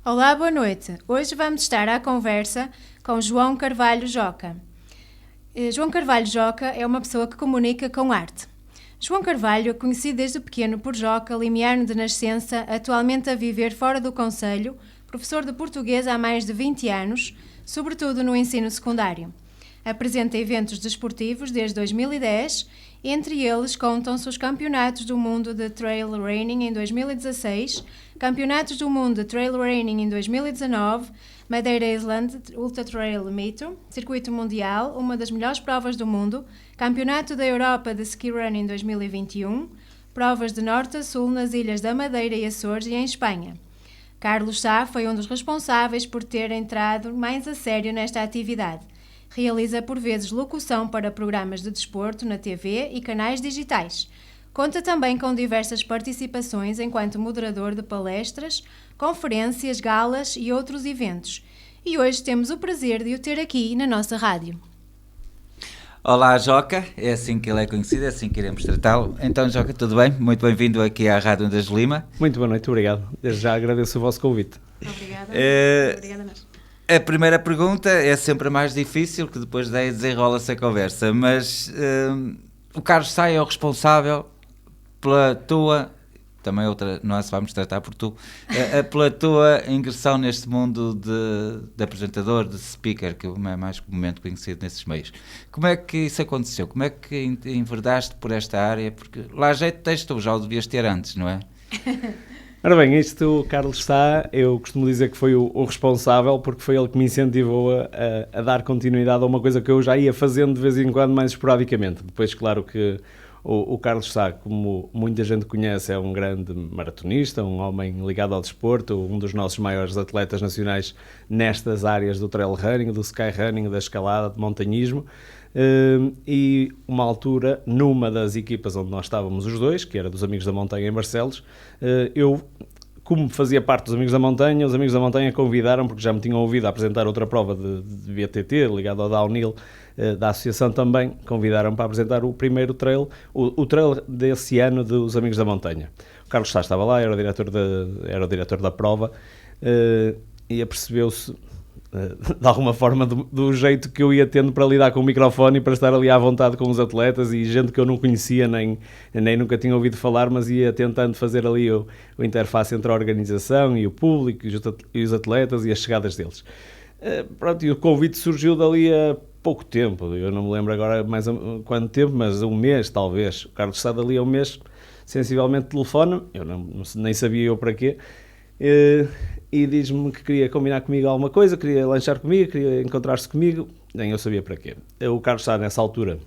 Olá, boa noite. Hoje vamos estar à conversa com João Carvalho Joca. João Carvalho Joca é uma pessoa que comunica com arte. João Carvalho é conhecido desde pequeno por Joca, limiano de nascença, atualmente a viver fora do concelho, professor de português há mais de 20 anos, sobretudo no ensino secundário. Apresenta eventos desportivos desde 2010, entre eles contam-se os Campeonatos do Mundo de Trail Running em 2016, Campeonatos do Mundo de Trail Running em 2019, Madeira Island Ultra Trail Mito, Circuito Mundial, uma das melhores provas do mundo, Campeonato da Europa de Ski Run em 2021, provas de norte a sul nas ilhas da Madeira e Açores e em Espanha. Carlos Sá foi um dos responsáveis por ter entrado mais a sério nesta atividade. Realiza por vezes locução para programas de desporto na TV e canais digitais. Conta também com diversas participações enquanto moderador de palestras, conferências, galas e outros eventos. E hoje temos o prazer de o ter aqui na nossa rádio. Olá, Joca, é assim que ele é conhecido, é assim que iremos tratá-lo. Então, Joca, tudo bem? Muito bem-vindo aqui à Rádio Ondas de Lima. Muito boa noite, obrigado. Desde já agradeço o vosso convite. Obrigada. Obrigada a nós. A primeira pergunta é sempre a mais difícil, que depois daí desenrola-se a conversa, mas o Carlos Sá é o responsável pela tua, também outra, nós vamos tratar por tu, pela tua ingressão neste mundo de apresentador, de speaker, que é mais comumente conhecido nesses meios. Como é que isso aconteceu? Como é que enverdaste por esta área? Porque lá jeito tens tu, já o devias ter antes, não é? Ora bem, isto, o Carlos Sá, eu costumo dizer que foi o responsável, porque foi ele que me incentivou a dar continuidade a uma coisa que eu já ia fazendo de vez em quando, mais esporadicamente. Depois, claro que o Carlos Sá, como muita gente conhece, é um grande maratonista, um homem ligado ao desporto, um dos nossos maiores atletas nacionais nestas áreas do trail running, do sky running, da escalada, de montanhismo. E uma altura, numa das equipas onde nós estávamos os dois, que era dos Amigos da Montanha em Barcelos, eu, como fazia parte dos Amigos da Montanha, os Amigos da Montanha convidaram, porque já me tinham ouvido a apresentar outra prova de BTT, ligado ao downhill, da associação também, convidaram para apresentar o primeiro trail, o trail desse ano dos Amigos da Montanha. O Carlos Sá estava lá, era o diretor da prova, e apercebeu-se de alguma forma do jeito que eu ia tendo para lidar com o microfone e para estar ali à vontade com os atletas e gente que eu não conhecia nem nunca tinha ouvido falar, mas ia tentando fazer ali o interface entre a organização e o público e os atletas e as chegadas deles. Pronto, e o convite surgiu dali a pouco tempo, eu não me lembro agora mais quanto tempo, mas um mês talvez. O Carlos está dali a um mês, sensivelmente telefona, eu nem sabia eu para quê, e diz-me que queria combinar comigo alguma coisa, queria lanchar comigo, queria encontrar-se comigo, nem eu sabia para quê. O Carlos Sá, nessa altura,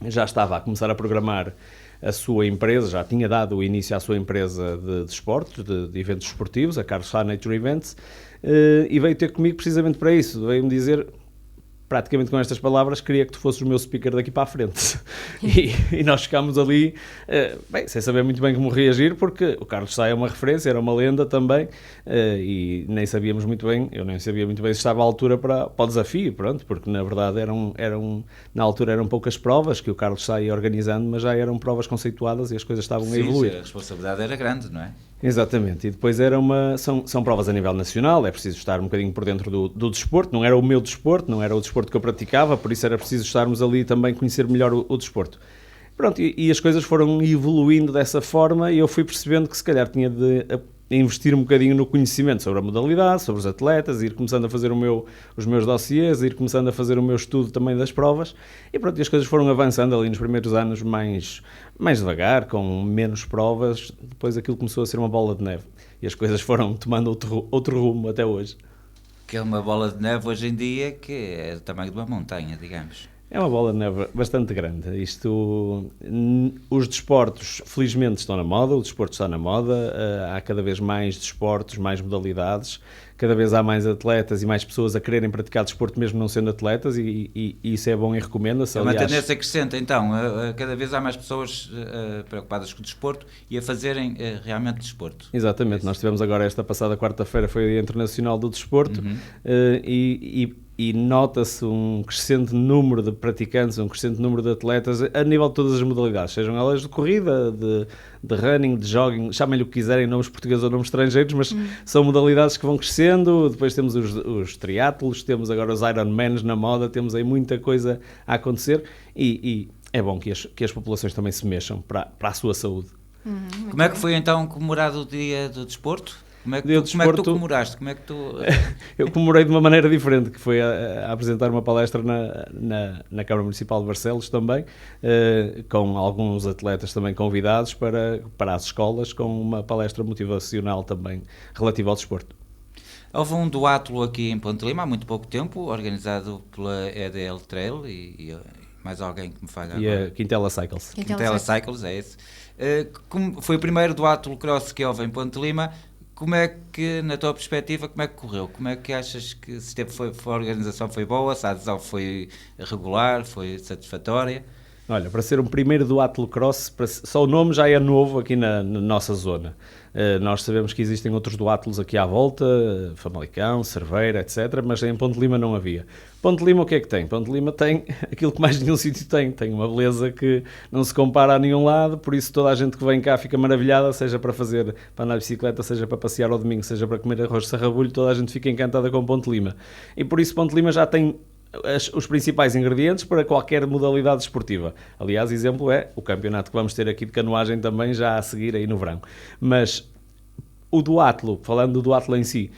já estava a começar a programar a sua empresa, já tinha dado o início à sua empresa de esportes, de eventos esportivos, a Carlos Sá Nature Events, e veio ter comigo precisamente para isso, veio-me dizer, praticamente com estas palavras, queria que tu fosses o meu speaker daqui para a frente. E nós ficámos ali, bem, sem saber muito bem como reagir, porque o Carlos Sá é uma referência, era uma lenda também, e nem sabíamos muito bem, eu nem sabia muito bem se estava à altura para o desafio, pronto, porque na verdade na altura eram poucas provas que o Carlos Sá ia organizando, mas já eram provas conceituadas e as coisas estavam a evoluir. Sim, a responsabilidade era grande, não é? Exatamente, e depois são provas a nível nacional, é preciso estar um bocadinho por dentro do desporto, não era o meu desporto, não era o desporto que eu praticava, por isso era preciso estarmos ali também conhecer melhor o desporto. Pronto, e as coisas foram evoluindo dessa forma e eu fui percebendo que se calhar tinha de investir um bocadinho no conhecimento sobre a modalidade, sobre os atletas, ir começando a fazer os meus dossiês, ir começando a fazer o meu estudo também das provas, e pronto, e as coisas foram avançando ali nos primeiros anos mais devagar, com menos provas, depois aquilo começou a ser uma bola de neve, e as coisas foram tomando outro rumo até hoje. Que é uma bola de neve hoje em dia que é do tamanho de uma montanha, digamos. É uma bola de neve bastante grande. Os desportos, felizmente, estão na moda, o desporto está na moda, há cada vez mais desportos, mais modalidades, cada vez há mais atletas e mais pessoas a quererem praticar desporto mesmo não sendo atletas e isso é bom e recomenda-se. É uma tendência crescente, então, cada vez há mais pessoas preocupadas com o desporto e a fazerem realmente desporto. Exatamente, nós tivemos agora esta passada quarta-feira, foi o Dia Internacional do Desporto, e nota-se um crescente número de praticantes, um crescente número de atletas a nível de todas as modalidades, sejam elas de corrida, de running, de jogging, chamem-lhe o que quiserem, nomes portugueses ou nomes estrangeiros, mas são modalidades que vão crescendo. Depois temos os triatlos, temos agora os Ironmans na moda, temos aí muita coisa a acontecer e é bom que as populações também se mexam para a sua saúde. Como é que foi então comemorado o Dia do Desporto? Como é que tu comemoraste? Eu comemorei de uma maneira diferente, que foi a apresentar uma palestra na Câmara Municipal de Barcelos também, com alguns atletas também convidados para as escolas, com uma palestra motivacional também relativa ao desporto. Houve um duátlo aqui em Ponte Lima há muito pouco tempo, organizado pela EDL Trail e mais alguém que me falha agora. E a Quintela Cycles. Quintela Cycles, é esse. Foi o primeiro duátlo cross que houve em Ponte Lima. Como é que, na tua perspectiva, como é que correu? Como é que achas que a organização foi boa, se a adesão foi regular, foi satisfatória? Olha, para ser um primeiro duátlo cross, só o nome já é novo aqui na nossa zona. Nós sabemos que existem outros duátlos aqui à volta, Famalicão, Cerveira, etc., mas em Ponte Lima não havia. Ponte Lima o que é que tem? Ponte Lima tem aquilo que mais nenhum sítio tem uma beleza que não se compara a nenhum lado, por isso toda a gente que vem cá fica maravilhada, seja para andar de bicicleta, seja para passear ao domingo, seja para comer arroz de sarrabulho, toda a gente fica encantada com Ponte Lima. E por isso Ponte Lima já tem os principais ingredientes para qualquer modalidade esportiva. Aliás, exemplo é o campeonato que vamos ter aqui de canoagem também já a seguir aí no verão. Mas o duátlo, falando do duátlo em si,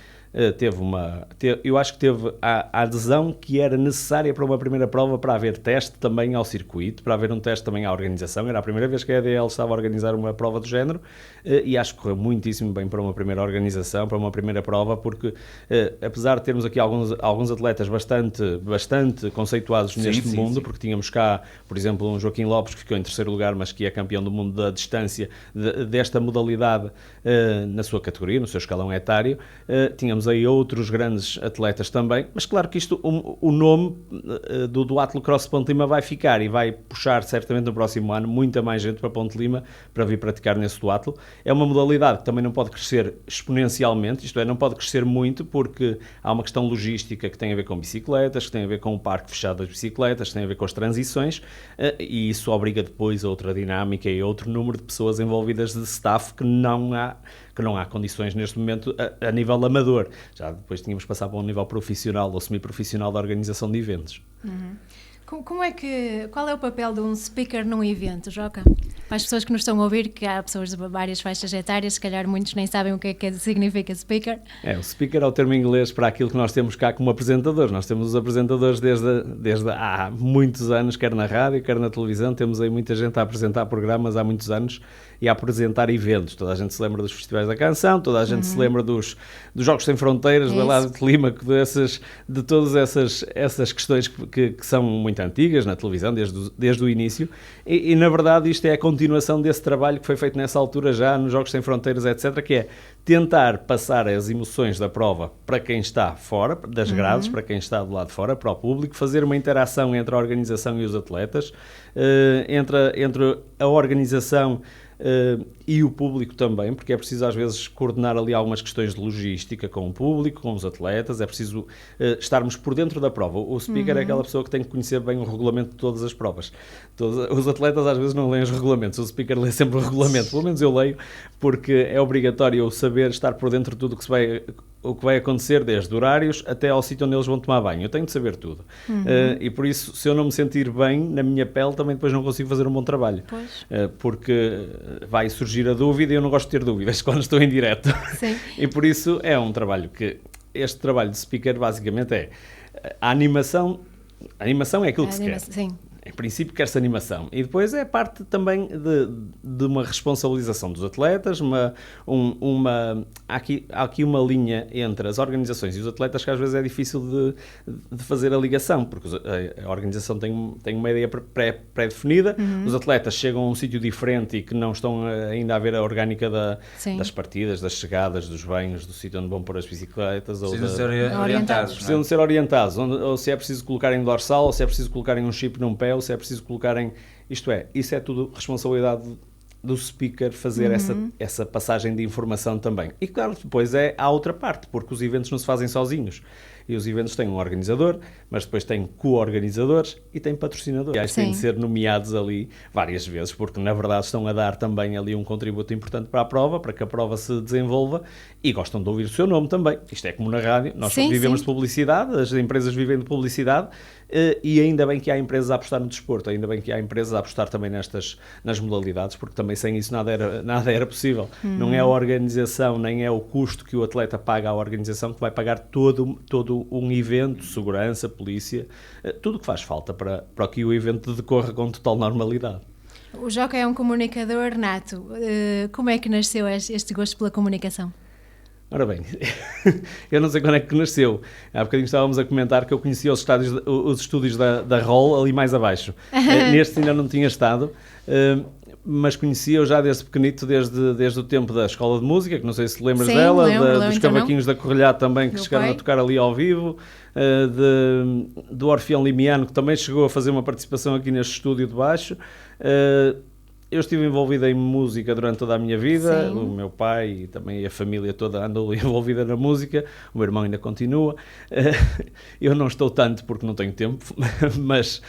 eu acho que teve a adesão que era necessária para uma primeira prova, para haver teste também ao circuito, para haver um teste também à organização. Era a primeira vez que a EDL estava a organizar uma prova do género e acho que correu muitíssimo bem para uma primeira organização, para uma primeira prova, porque apesar de termos aqui alguns atletas bastante conceituados neste mundo, porque tínhamos cá, por exemplo, um Joaquim Lopes que ficou em terceiro lugar, mas que é campeão do mundo da distância desta modalidade na sua categoria, no seu escalão etário, tínhamos aí outros grandes atletas também, mas claro que o nome do duátlo Cross Ponte Lima vai ficar e vai puxar certamente no próximo ano muita mais gente para Ponte Lima para vir praticar nesse duátlo. É uma modalidade que também não pode crescer exponencialmente, isto é, não pode crescer muito porque há uma questão logística que tem a ver com bicicletas, que tem a ver com o parque fechado das bicicletas, que tem a ver com as transições e isso obriga depois a outra dinâmica e outro número de pessoas envolvidas de staff que não há condições neste momento a nível amador. Já depois tínhamos que passar para um nível profissional ou semi-profissional da organização de eventos. Qual é o papel de um speaker num evento, Joca? Para as pessoas que nos estão a ouvir, que há pessoas de várias faixas etárias, se calhar muitos nem sabem o que é que significa speaker. O speaker é o termo em inglês para aquilo que nós temos cá como apresentadores. Nós temos os apresentadores desde há muitos anos, quer na rádio, quer na televisão. Temos aí muita gente a apresentar programas há muitos anos e a apresentar eventos. Toda a gente se lembra dos festivais da canção, toda a gente se lembra dos Jogos Sem Fronteiras, do lado de Límaco, de todas essas questões que são muito antigas na televisão, desde o início, e na verdade isto é a continuação desse trabalho que foi feito nessa altura já nos Jogos Sem Fronteiras, etc., que é tentar passar as emoções da prova para quem está fora das grades, para quem está do lado de fora, para o público, fazer uma interação entre a organização e os atletas, entre a organização e o público também, porque é preciso às vezes coordenar ali algumas questões de logística com o público, com os atletas, é preciso estarmos por dentro da prova. O speaker é aquela pessoa que tem que conhecer bem o regulamento de todas as provas. Os atletas às vezes não leem os regulamentos, o speaker lê sempre o regulamento, pelo menos eu leio, porque é obrigatório eu saber estar por dentro de tudo o que vai acontecer, desde horários até ao sítio onde eles vão tomar banho. Eu tenho de saber tudo. E por isso, se eu não me sentir bem na minha pele, também depois não consigo fazer um bom trabalho. Porque vai surgir a dúvida e eu não gosto de ter dúvidas quando estou em direto. E por isso é um trabalho que... Este trabalho de speaker basicamente é a animação. A animação é aquilo que se quer. Sim. Em princípio quer-se animação. E depois é parte também de uma responsabilização dos atletas, há aqui uma linha entre as organizações e os atletas que às vezes é difícil de fazer a ligação, porque a organização tem uma ideia pré-definida, os atletas chegam a um sítio diferente e que não estão ainda a ver a orgânica das partidas, das chegadas, dos banhos, do sítio onde vão pôr as bicicletas. Precisam ser orientados. Precisam ser orientados, ou se é preciso colocar em dorsal, ou se é preciso colocar em um chip num pé, ou se é preciso colocar isso é tudo responsabilidade do speaker fazer essa passagem de informação também. E claro, depois há outra parte, porque os eventos não se fazem sozinhos. E os eventos têm um organizador, mas depois têm co-organizadores e têm patrocinadores. Têm de ser nomeados ali várias vezes, porque na verdade estão a dar também ali um contributo importante para a prova, para que a prova se desenvolva, e gostam de ouvir o seu nome também. Isto é como na rádio, nós vivemos de publicidade, as empresas vivem de publicidade, e ainda bem que há empresas a apostar no desporto, ainda bem que há empresas a apostar também nas modalidades, porque também sem isso nada era possível. Não é a organização, nem é o custo que o atleta paga à organização que vai pagar todo um evento, segurança, polícia, tudo o que faz falta para que o evento decorra com total normalidade. O Joca é um comunicador nato. Como é que nasceu este gosto pela comunicação? Ora bem, eu não sei quando é que nasceu. Há bocadinho estávamos a comentar que eu conhecia os estúdios da ROL ali mais abaixo. Neste ainda não tinha estado, mas conhecia-o já desde pequenito, desde o tempo da escola de música, que não sei se lembras dela, dos cavaquinhos da Correlhada também, que chegaram a tocar ali ao vivo, do Orfeão Limiano, que também chegou a fazer uma participação aqui neste estúdio de baixo. Eu estive envolvido em música durante toda a minha vida, o meu pai e também a família toda andou envolvida na música, o meu irmão ainda continua. Eu não estou tanto porque não tenho tempo, mas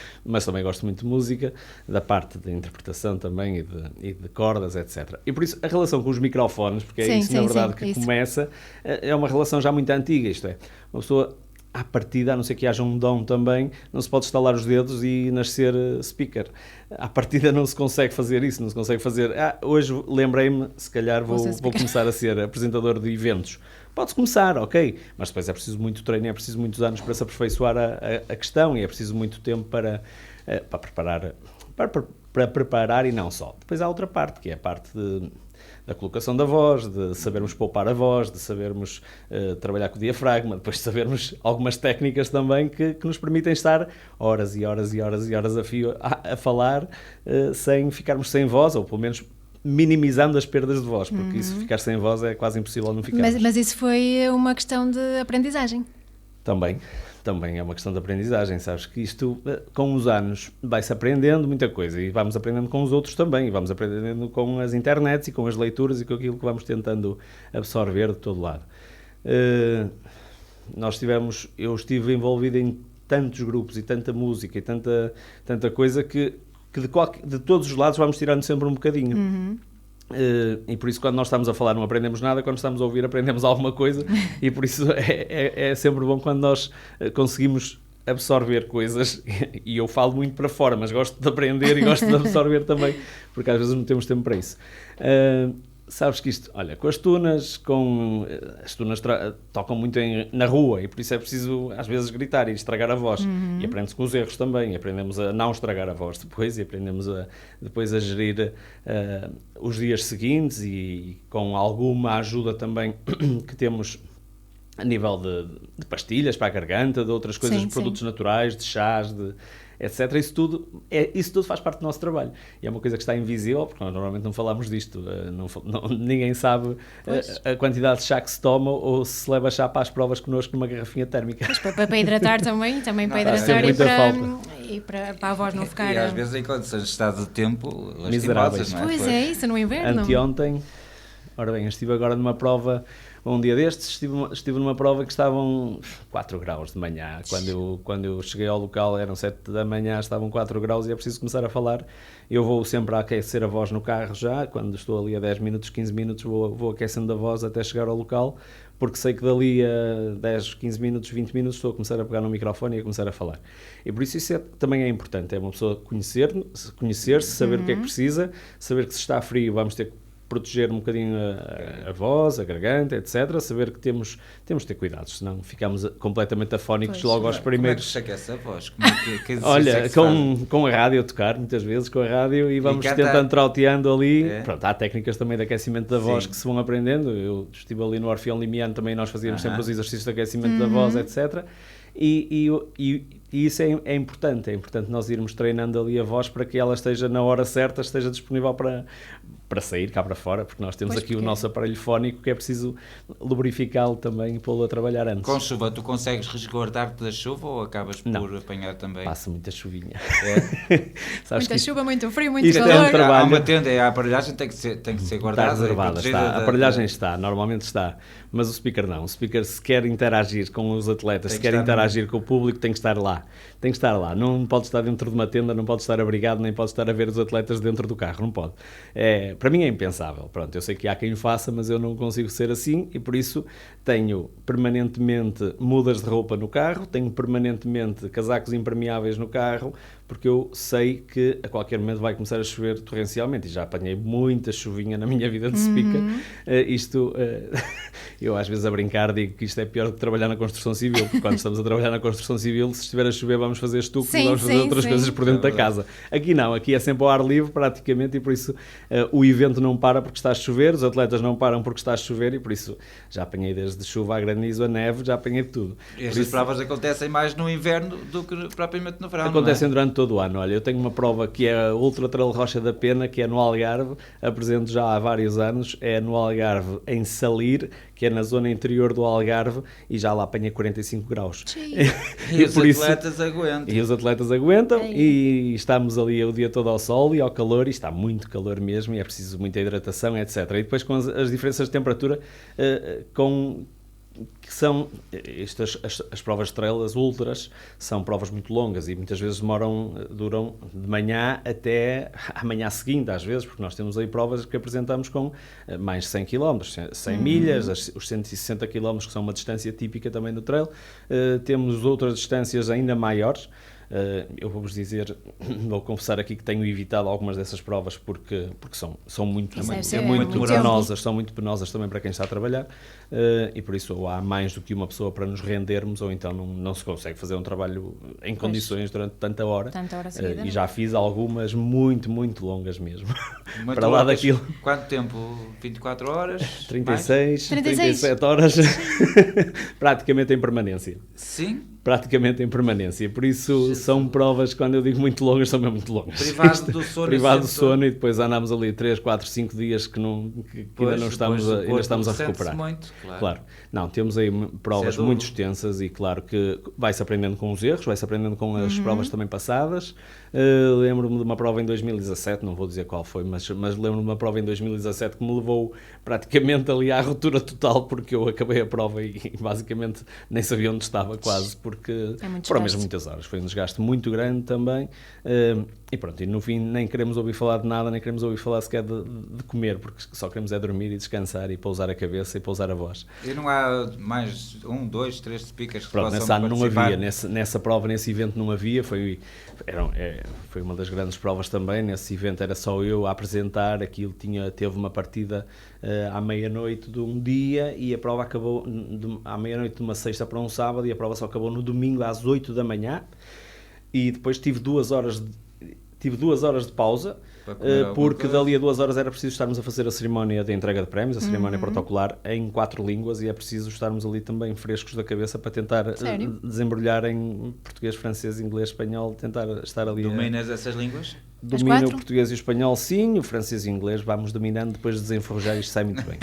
também gosto muito de música, da parte de interpretação também e de cordas, etc. E por isso a relação com os microfones, porque é isso na verdade que começa, é uma relação já muito antiga, isto é, uma pessoa... À partida, a não ser que haja um dom também, não se pode estalar os dedos e nascer speaker. À partida não se consegue fazer isso, não se consegue fazer... hoje lembrei-me, se calhar vou começar a ser apresentador de eventos. Pode-se começar, ok, mas depois é preciso muito treino, é preciso muitos anos para se aperfeiçoar a questão e é preciso muito tempo para preparar e não só. Depois há outra parte, que é a parte da colocação da voz, de sabermos poupar a voz, de sabermos trabalhar com o diafragma, depois de sabermos algumas técnicas também que nos permitem estar horas e horas e horas e horas a fio a falar sem ficarmos sem voz, ou pelo menos minimizando as perdas de voz, porque isso ficar sem voz é quase impossível não ficar. Mas isso foi uma questão de aprendizagem? Também é uma questão de aprendizagem, sabes que isto, com os anos, vai-se aprendendo muita coisa e vamos aprendendo com os outros também, e vamos aprendendo com as internets e com as leituras e com aquilo que vamos tentando absorver de todo lado. Eu estive envolvido em tantos grupos e tanta música e tanta coisa que de todos os lados vamos tirando sempre um bocadinho. E por isso quando nós estamos a falar não aprendemos nada, quando estamos a ouvir aprendemos alguma coisa e por isso é sempre bom quando nós conseguimos absorver coisas, e eu falo muito para fora, mas gosto de aprender e gosto de absorver também, porque às vezes não temos tempo para isso. Sabes que isto, olha, com as tunas tocam muito na rua e por isso é preciso às vezes gritar e estragar a voz, e aprende-se com os erros também, aprendemos a não estragar a voz depois e aprendemos depois a gerir os dias seguintes e com alguma ajuda também que temos a nível de pastilhas para a garganta, de outras coisas, de produtos naturais, de chás, etc. Isso tudo faz parte do nosso trabalho. E é uma coisa que está invisível, porque nós normalmente não falamos disto. Ninguém sabe a quantidade de chá que se toma ou se leva chá para as provas connosco numa garrafinha térmica. Mas para hidratar também para hidratar e para a voz não ficar... E às vezes em condições de estado de tempo miseráveis, não é? Pois é, isso no inverno. Anteontem, ora bem, eu estive agora numa prova... Um dia destes estive numa prova que estavam 4 graus de manhã. Quando eu cheguei ao local eram 7 da manhã, estavam 4 graus e é preciso começar a falar. Eu vou sempre a aquecer a voz no carro já, quando estou ali a 10 minutos, 15 minutos, vou aquecendo a voz até chegar ao local, porque sei que dali a 10, 15 minutos, 20 minutos estou a começar a pegar no microfone e a começar a falar. E por isso também é importante, é uma pessoa conhecer-se, saber o que é que precisa, saber que se está frio vamos ter que proteger um bocadinho a voz, a garganta, etc. Saber que temos de ter cuidados, senão ficamos completamente afónicos logo aos primeiros. Como é que se aquece a voz? Olha, com a rádio a tocar, muitas vezes, com a rádio, e vamos tentando trauteando ali. Pronto, há técnicas também de aquecimento da voz que se vão aprendendo. Eu estive ali no Orfeão Limiano, também nós fazíamos sempre os exercícios de aquecimento da voz, etc. E isso é importante nós irmos treinando ali a voz para que ela esteja na hora certa, esteja disponível para sair cá para fora, porque nós temos aqui o nosso aparelho fónico que é preciso lubrificá-lo também e pô-lo a trabalhar antes. Com chuva, tu consegues resguardar-te da chuva ou acabas por apanhar também? Passa muita chuvinha. Muita chuva, muito frio, muito calor. É um trabalho. Há uma tenda, a aparelhagem tem que ser guardada. Está reservada, está. A aparelhagem está, normalmente está. Mas o speaker não. O speaker, se quer interagir com os atletas, se quer interagir com o público, tem que estar lá. Tem que estar lá. Não pode estar dentro de uma tenda, não pode estar abrigado, nem pode estar a ver os atletas dentro do carro. Não pode. Para mim é impensável. Pronto, eu sei que há quem o faça, mas eu não consigo ser assim e por isso tenho permanentemente mudas de roupa no carro, tenho permanentemente casacos impermeáveis no carro, porque eu sei que a qualquer momento vai começar a chover torrencialmente e já apanhei muita chuvinha na minha vida de speaker. Eu às vezes a brincar digo que isto é pior do que trabalhar na construção civil, porque quando estamos a trabalhar na construção civil, se estiver a chover vamos fazer estuco e vamos fazer outras coisas por dentro da casa. Aqui não, aqui é sempre ao ar livre praticamente e por isso o evento não para porque está a chover, os atletas não param porque está a chover e por isso já apanhei desde chuva a granizo, a neve, já apanhei de tudo. Estas provas acontecem mais no inverno do que propriamente no verão. Acontecem durante todo o ano. Olha, eu tenho uma prova que é a Ultra Trail Rocha da Pena, que é no Algarve, apresento já há vários anos, é no Algarve, em Salir, que é na zona interior do Algarve, e já lá apanha 45 graus. E os atletas aguentam. E os atletas aguentam, e estamos ali o dia todo ao sol e ao calor, e está muito calor mesmo, e é preciso muita hidratação, etc. E depois com as diferenças de temperatura, que são as provas de trail, as ultras, são provas muito longas e muitas vezes duram de manhã até à manhã seguinte, às vezes, porque nós temos aí provas que apresentamos com mais de 100 km, 100 milhas, os 160 km que são uma distância típica também do trail, temos outras distâncias ainda maiores. Eu vou-vos dizer, vou confessar aqui que tenho evitado algumas dessas provas porque são muito penosas, são muito penosas também para quem está a trabalhar e por isso ou há mais do que uma pessoa para nos rendermos ou então não se consegue fazer um trabalho em condições durante tanta hora seguida, e já fiz algumas muito, muito longas mesmo. Muito para lá daquilo. Quanto tempo? 24 horas? 36, 37 horas praticamente em permanência. Sim? Praticamente em permanência, por isso são provas, quando eu digo muito longas, são mesmo muito longas. Privado do sono. Privado do sono e depois andamos ali 3, 4, 5 dias que ainda não estamos a recuperar. Muito, claro. Não, temos aí provas muito extensas e claro que vai-se aprendendo com os erros, vai-se aprendendo com as provas também passadas. Lembro-me de uma prova em 2017, não vou dizer qual foi, mas lembro-me de uma prova em 2017 que me levou praticamente ali à ruptura total, porque eu acabei a prova e basicamente nem sabia onde estava quase, porque foram mesmo muitas horas, foi um desgaste muito grande também, e pronto, e no fim nem queremos ouvir falar de nada, nem queremos ouvir falar sequer de comer, porque só queremos é dormir e descansar e pousar a cabeça e pousar a voz. E não há mais 1, 2, 3 speakers que pronto, possam nesse ano participar? não havia, nessa prova, nesse evento não havia, foi uma das grandes provas também, nesse evento era só eu a apresentar, aquilo teve uma partida à meia-noite de um dia e a prova acabou à meia-noite de uma sexta para um sábado e a prova só acabou no domingo às 8 da manhã e depois tive 2 horas de pausa, porque dali a 2 horas era preciso estarmos a fazer a cerimónia de entrega de prémios, a cerimónia protocolar, em 4 línguas, e é preciso estarmos ali também frescos da cabeça para tentar desembrulhar em português, francês, inglês, espanhol, tentar estar ali... Dominas essas línguas? Domino o português e o espanhol, sim, o francês e o inglês vamos dominando, depois de desenferrujar isto sai muito bem.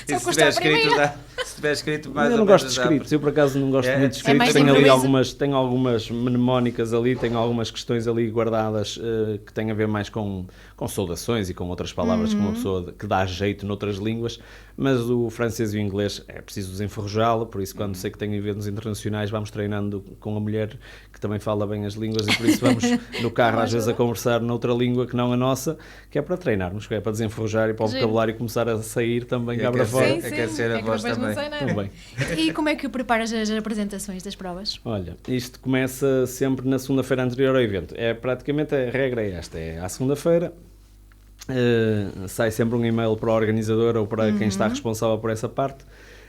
Se tiver escrito mais eu não gosto de escritos, eu por acaso não gosto muito de escritos, tenho algumas mnemónicas ali, tenho algumas questões ali guardadas que têm a ver mais com saudações e com outras palavras que uma pessoa que dá jeito noutras línguas, mas o francês e o inglês é preciso desenferrujá-lo, por isso quando sei que tenho eventos internacionais vamos treinando com a mulher que também fala bem as línguas e por isso vamos no carro às vezes a conversar noutra língua que não a nossa, que é para treinarmos, que é para desenferrujar e para o vocabulário começar a sair também cá para fora. Aquecer a voz também. E como é que preparas as apresentações das provas? Olha, isto começa sempre na segunda-feira anterior ao evento. Praticamente a regra é esta, à segunda-feira sai sempre um e-mail para o organizador ou para quem está responsável por essa parte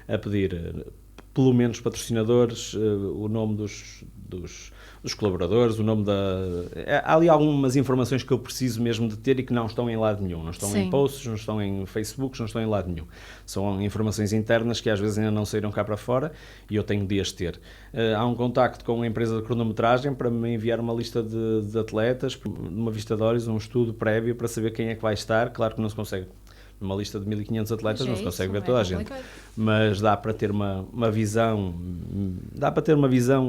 a pedir pelo menos patrocinadores, o nome dos colaboradores, o nome há ali algumas informações que eu preciso mesmo de ter e que não estão em lado nenhum. Não estão em posts, não estão em Facebook, não estão em lado nenhum. São informações internas que às vezes ainda não saíram cá para fora e eu tenho de as ter. Há um contacto com a empresa de cronometragem para me enviar uma lista de atletas, uma vista de olhos, um estudo prévio para saber quem é que vai estar. Claro que não se consegue. Numa lista de 1500 atletas não se consegue ver toda a gente, mas dá para ter uma visão,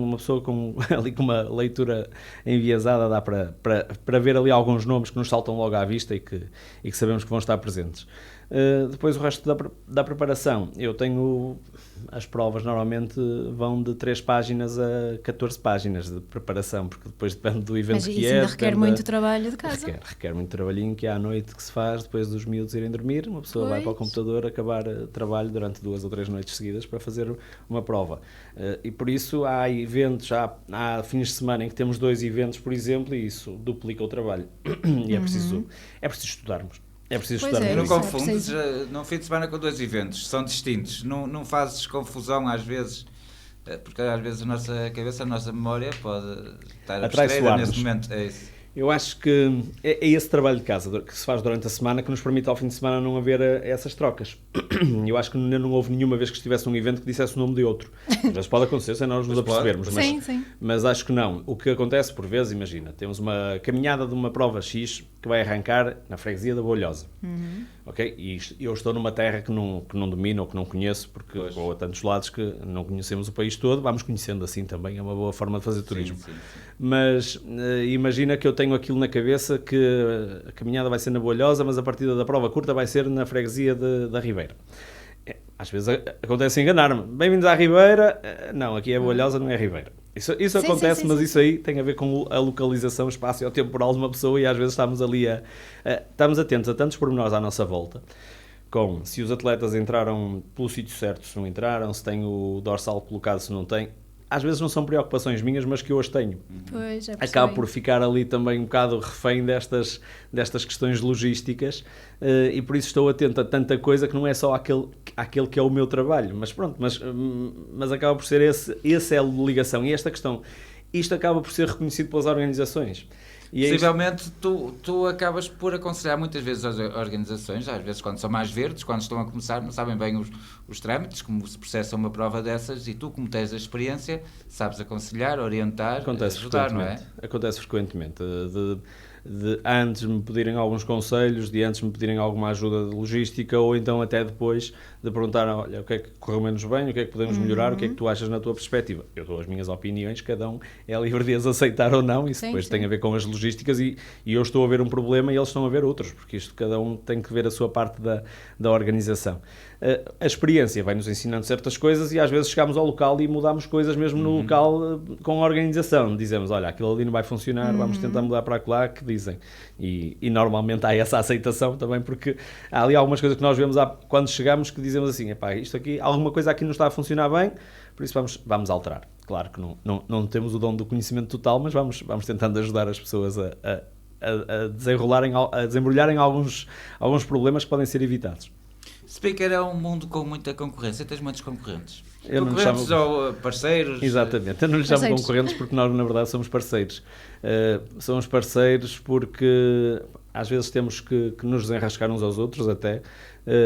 uma pessoa ali com uma leitura enviesada, dá para ver ali alguns nomes que nos saltam logo à vista e que sabemos que vão estar presentes. Depois o resto da preparação, eu tenho as provas normalmente vão de 3 páginas a 14 páginas de preparação, porque depois depende do evento que é. Mas isso requer muito trabalho de casa. Requer muito trabalhinho que é à noite que se faz depois dos miúdos irem dormir, uma pessoa vai para o computador acabar trabalho durante 2 ou 3 noites seguidas para fazer uma prova. E por isso há eventos, há fins de semana em que temos 2 eventos, por exemplo, e isso duplica o trabalho. E é preciso estudarmos. É preciso estudar. Não confundes num fim de semana com 2 eventos, são distintos. Não fazes confusão às vezes, porque às vezes a nossa cabeça, a nossa memória pode estar abstraída nesse momento. É isso. Eu acho que é esse trabalho de casa que se faz durante a semana que nos permite ao fim de semana não haver essas trocas. Eu acho que não houve nenhuma vez que estivesse num evento que dissesse o nome de outro. Às vezes pode acontecer sem nós nos apercebermos, mas acho que não. O que acontece por vezes, imagina, temos uma caminhada de uma prova X que vai arrancar na freguesia da Bolhosa. Okay? E eu estou numa terra que não domino ou que não conheço, porque vou a tantos lados que não conhecemos o país todo, vamos conhecendo assim também, é uma boa forma de fazer turismo. Sim. Mas imagina que eu tenho aquilo na cabeça que a caminhada vai ser na Bolhosa, mas a partida da prova curta vai ser na freguesia da Ribeira. Às vezes acontece enganar-me. Bem-vindos à Ribeira. Não, aqui é Bolhosa, não é Ribeira. Isso acontece, mas isso aí tem a ver com a localização espaço-temporal de uma pessoa e às vezes estamos ali estamos atentos a tantos pormenores à nossa volta, com se os atletas entraram pelo sítio certo, se não entraram, se tem o dorsal colocado, se não tem. Às vezes não são preocupações minhas, mas que eu as tenho. Pois, acabo por ficar ali também um bocado refém destas questões logísticas e por isso estou atento a tanta coisa que não é só aquele que é o meu trabalho. Mas pronto, mas acaba por ser esse elo de ligação. E esta questão, isto acaba por ser reconhecido pelas organizações. E possivelmente tu acabas por aconselhar muitas vezes as organizações, às vezes quando são mais verdes, quando estão a começar, não sabem bem os trâmites, como se processa uma prova dessas, e tu, como tens a experiência, sabes aconselhar, orientar, ajudar, não é? Acontece frequentemente. De antes me pedirem alguns conselhos, de antes me pedirem alguma ajuda de logística, ou então até depois de perguntar, olha, o que é que correu menos bem, o que é que podemos melhorar, o que é que tu achas na tua perspectiva. Eu dou as minhas opiniões, cada um é livre de as aceitar ou não, isso depois tem a ver com as logísticas e eu estou a ver um problema e eles estão a ver outros, porque isto cada um tem que ver a sua parte da organização. A experiência vai-nos ensinando certas coisas e às vezes chegamos ao local e mudamos coisas mesmo no local com a organização. Dizemos, olha, aquilo ali não vai funcionar, vamos tentar mudar para lá, que dizem. E normalmente há essa aceitação também, porque há ali algumas coisas que nós vemos quando chegamos que dizemos assim, epá, isto aqui, alguma coisa aqui não está a funcionar bem, por isso vamos alterar. Claro que não temos o dom do conhecimento total, mas vamos tentando ajudar as pessoas a desembrulharem alguns problemas que podem ser evitados. Speaker é um mundo com muita concorrência, tens muitos concorrentes. Concorrentes ou parceiros? Exatamente, eu não lhes chamo concorrentes porque nós na verdade somos parceiros. Somos parceiros porque às vezes temos que nos desenrascar uns aos outros até,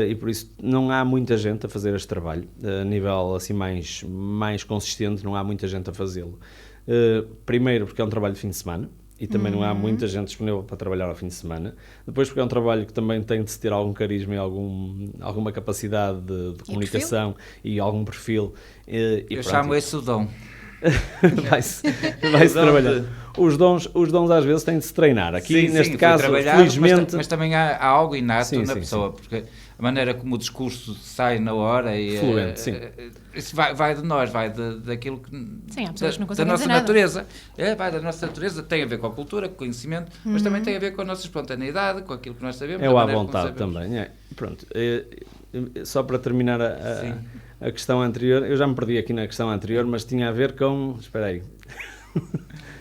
e por isso não há muita gente a fazer este trabalho, a nível assim mais consistente não há muita gente a fazê-lo. Primeiro porque é um trabalho de fim de semana, e também não há muita gente disponível para trabalhar ao fim de semana. Depois porque é um trabalho que também tem de se ter algum carisma e alguma capacidade de comunicação e algum perfil. Eu chamo esse o dom. Vai-se trabalhar. Os dons às vezes têm de se treinar. Aqui neste caso, felizmente... Mas também há algo inato na pessoa, porque a maneira como o discurso sai na hora e fluente, sim. Isso vai de nós, vai daquilo que sim, há pessoas que não conseguem da nossa dizer natureza. Vai da nossa natureza, tem a ver com a cultura, com o conhecimento, mas também tem a ver com a nossa espontaneidade, com aquilo que nós sabemos. É o à vontade também. Pronto. Só para terminar a questão anterior, eu já me perdi aqui na questão anterior, mas tinha a ver com... Espera aí.